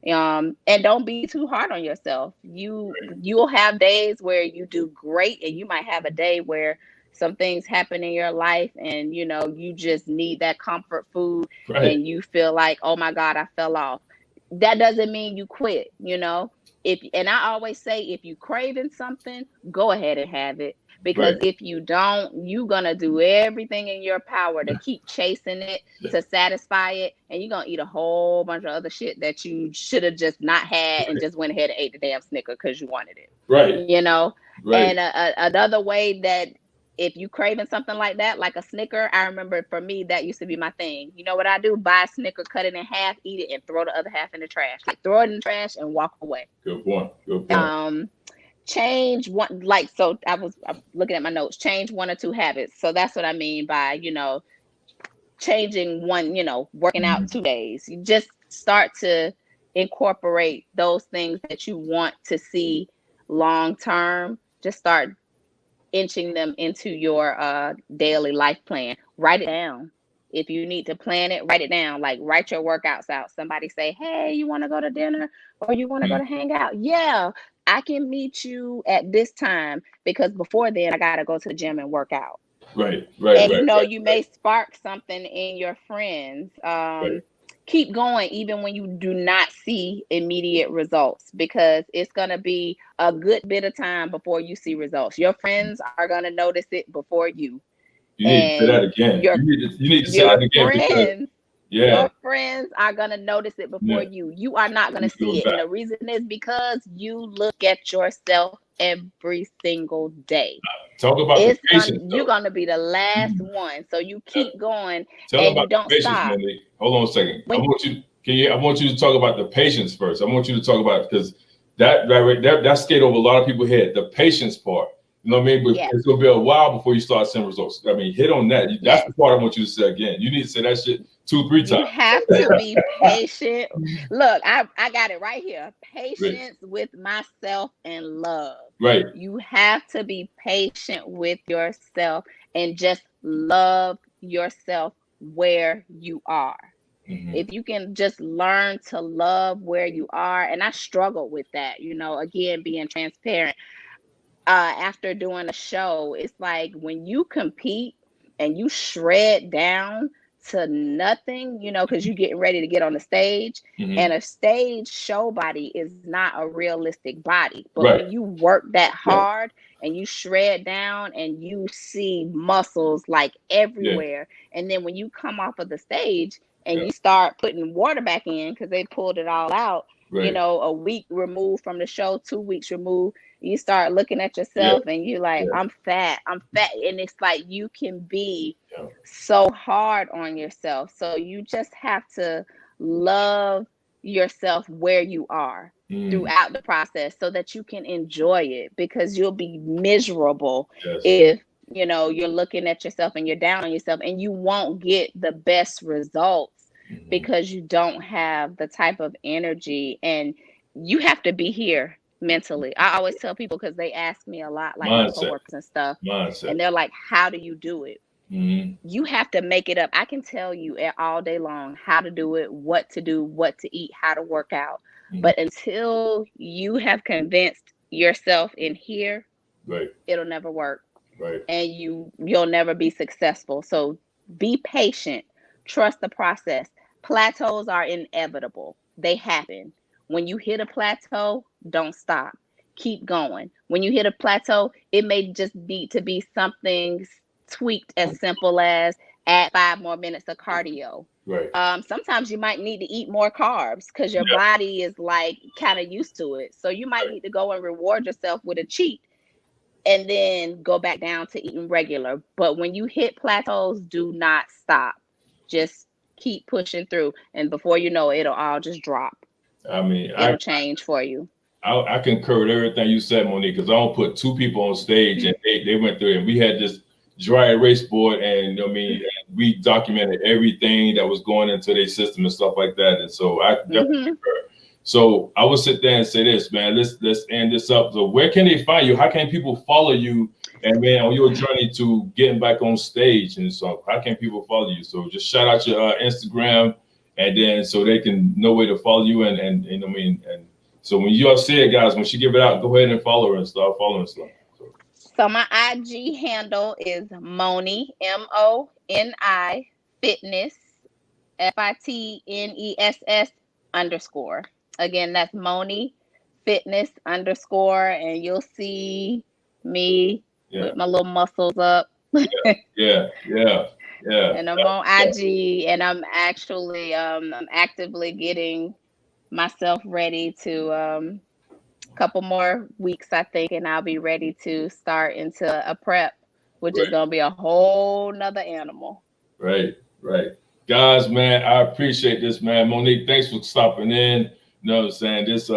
And don't be too hard on yourself. You'll have days where you do great, and you might have a day where some things happen in your life and you just need that comfort food and you feel like, oh my God, I fell off. That doesn't mean you quit. And I always say, if you craving something, go ahead and have it. Because if you don't, you're going to do everything in your power to keep chasing it, to satisfy it. And you're going to eat a whole bunch of other shit that you should have just not had and just went ahead and ate the damn Snicker because you wanted it. And another way that if you craving something like that, like a Snicker, I remember for me, that used to be my thing. You know what I do? Buy a Snicker, cut it in half, eat it, and throw the other half in the trash. Like throw it in the trash and walk away. Good point. change one, like, so I'm looking at my notes, change 1 or 2 habits. So that's what I mean by, changing one, working out 2 days. You just start to incorporate those things that you want to see long term. Just start inching them into your daily life plan. Write it down. If you need to plan it, write it down. Like, write your workouts out. Somebody say, hey, you want to go to dinner or you want to go to hang out? Yeah, I can meet you at this time, because before then I got to go to the gym and work out. Right. And you may spark something in your friends. Keep going even when you do not see immediate results, because it's going to be a good bit of time before you see results. Your friends are going to notice it before you. You need to say that again. You need to say that again, because your friends are going to notice it before you. You are not going to see it. And the reason is because you look at yourself every single day. Talk about the patience. You're going to be the last one. So you keep going and you don't stop. Monique. Hold on a second. I want you to talk about the patience first. I want you to talk about, because that scared over a lot of people's head, the patience part. You know what I mean? But it's gonna be a while before you start seeing results. I mean, hit on that. That's the part I want you to say again. You need to say that shit 2-3 times. You have to be patient. Look, I got it right here. Patience with myself and love. Right. You have to be patient with yourself and just love yourself where you are. If you can just learn to love where you are, and I struggle with that, again, being transparent. After doing a show, it's like when you compete and you shred down to nothing, because you're getting ready to get on the stage, and a stage show body is not a realistic body. But when you work that hard and you shred down and you see muscles like everywhere, and then when you come off of the stage and you start putting water back in because they pulled it all out, a week removed from the show, 2 weeks removed, you start looking at yourself and you're like, I'm fat. And it's like, you can be so hard on yourself. So you just have to love yourself where you are throughout the process so that you can enjoy it, because you'll be miserable if you're looking at yourself and you're down on yourself, and you won't get the best results because you don't have the type of energy, and you have to be here mentally. I always tell people, because they ask me a lot, like my coworkers and stuff, and they're like, how do you do it? You have to make it up. I can tell you all day long how to do it, what to do, what to eat, how to work out. But until you have convinced yourself in here, it'll never work. And you'll never be successful. So be patient. Trust the process. Plateaus are inevitable. They happen. When you hit a plateau, don't stop. Keep going. When you hit a plateau, it may just need to be something tweaked as simple as add 5 more minutes of cardio. Sometimes you might need to eat more carbs because your body is like kind of used to it. So you might need to go and reward yourself with a cheat and then go back down to eating regular. But when you hit plateaus, do not stop. Just keep pushing through. And before you know it, it'll all just drop. I mean, it'll change for you. I concur with everything you said, Monique, because I don't put 2 people on stage and they went through it. And we had this dry erase board, and we documented everything that was going into their system and stuff like that. And so I definitely concur. So I would sit there and say this, man, let's end this up. So where can they find you? How can people follow you? And man, on your journey to getting back on stage and so how can people follow you? So just shout out your Instagram, and then so they can know where to follow you. And so when you all see it, guys, when she give it out, go ahead and follow her and start following stuff. So my IG handle is Moni, MONI fitness, FITNESS _. Again, that's Moni fitness _, and you'll see me with my little muscles up. Yeah. And I'm on IG, and I'm actually I'm actively getting myself ready to a couple more weeks, I think, and I'll be ready to start into a prep, which is gonna be a whole nother animal. Right. Guys, man, I appreciate this, man. Monique, thanks for stopping in. You know what I'm saying? This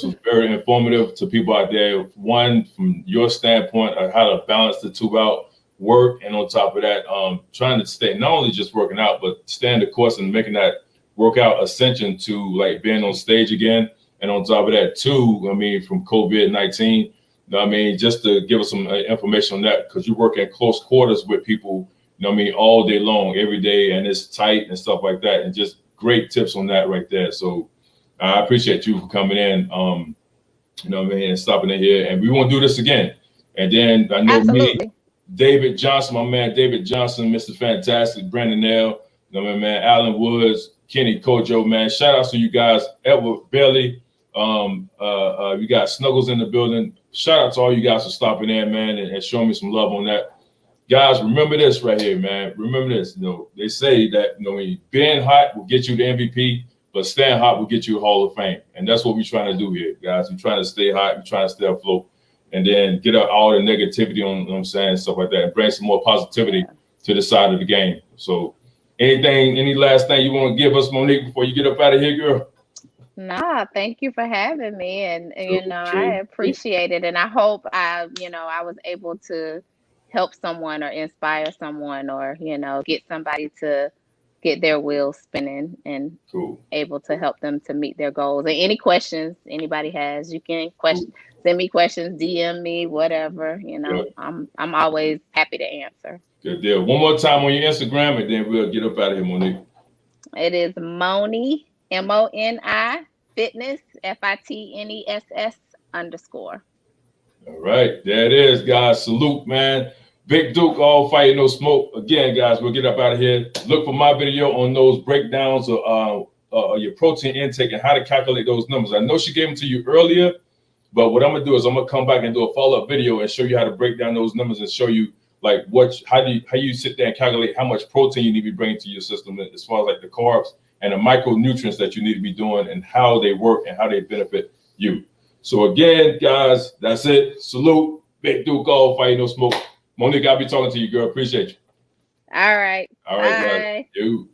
was very informative to people out there. One, from your standpoint of how to balance the two out, work, and on top of that, trying to stay not only just working out, but staying the course and making that workout ascension to like being on stage again. And on top of that, too, I mean, from COVID-19, I mean, just to give us some information on that, because you work in close quarters with people, you know what I mean, all day long, every day, and it's tight and stuff like that, and just great tips on that right there. So I appreciate you for coming in, you know what I mean, and stopping in here, and we won't do this again. And then I know Absolutely. me, David Johnson, my man, David Johnson, Mr. Fantastic, Brandon Nell, you know what I mean, man, Alan Woods, Kenny Kojo, man, shout out to you guys, Edward Bailey, we got Snuggles in the building. Shout out to all you guys for stopping in, man, and showing me some love on that. Guys, remember this right here, man. Remember this. You know, they say that, you know, being hot will get you the MVP, but staying hot will get you a Hall of Fame. And that's what we're trying to do here, guys. We're trying to stay hot. We're trying to stay afloat. And then get out all the negativity on, you know what I'm saying, stuff like that, and bring some more positivity to the side of the game. So any last thing you want to give us, Monique, before you get up out of here, girl? Nah, thank you for having me, and you know, I appreciate it, and I hope I was able to help someone or inspire someone, or get somebody to get their wheels spinning and able to help them to meet their goals. And any questions anybody has, you can send me questions, DM me, whatever. I'm always happy to answer. Good deal. One more time on your Instagram, and then we'll get up out of here, Monique. It is Moni, MONI fitness, FITNESS _. All right, there it is, guys. Salute, man. Big Duke, all fire, no smoke. Again, guys, we'll get up out of here. Look for my video on those breakdowns of your protein intake and how to calculate those numbers. I know she gave them to you earlier, but what I'm gonna do is I'm gonna come back and do a follow-up video and show you how to break down those numbers and show you like how you sit there and calculate how much protein you need to be bringing to your system as far as like the carbs and the micronutrients that you need to be doing and how they work and how they benefit you. So again, guys, that's it. Salute. Big Duke, all fire, no smoke. Monique, I'll be talking to you, girl. Appreciate you. All right. All right, guys. You.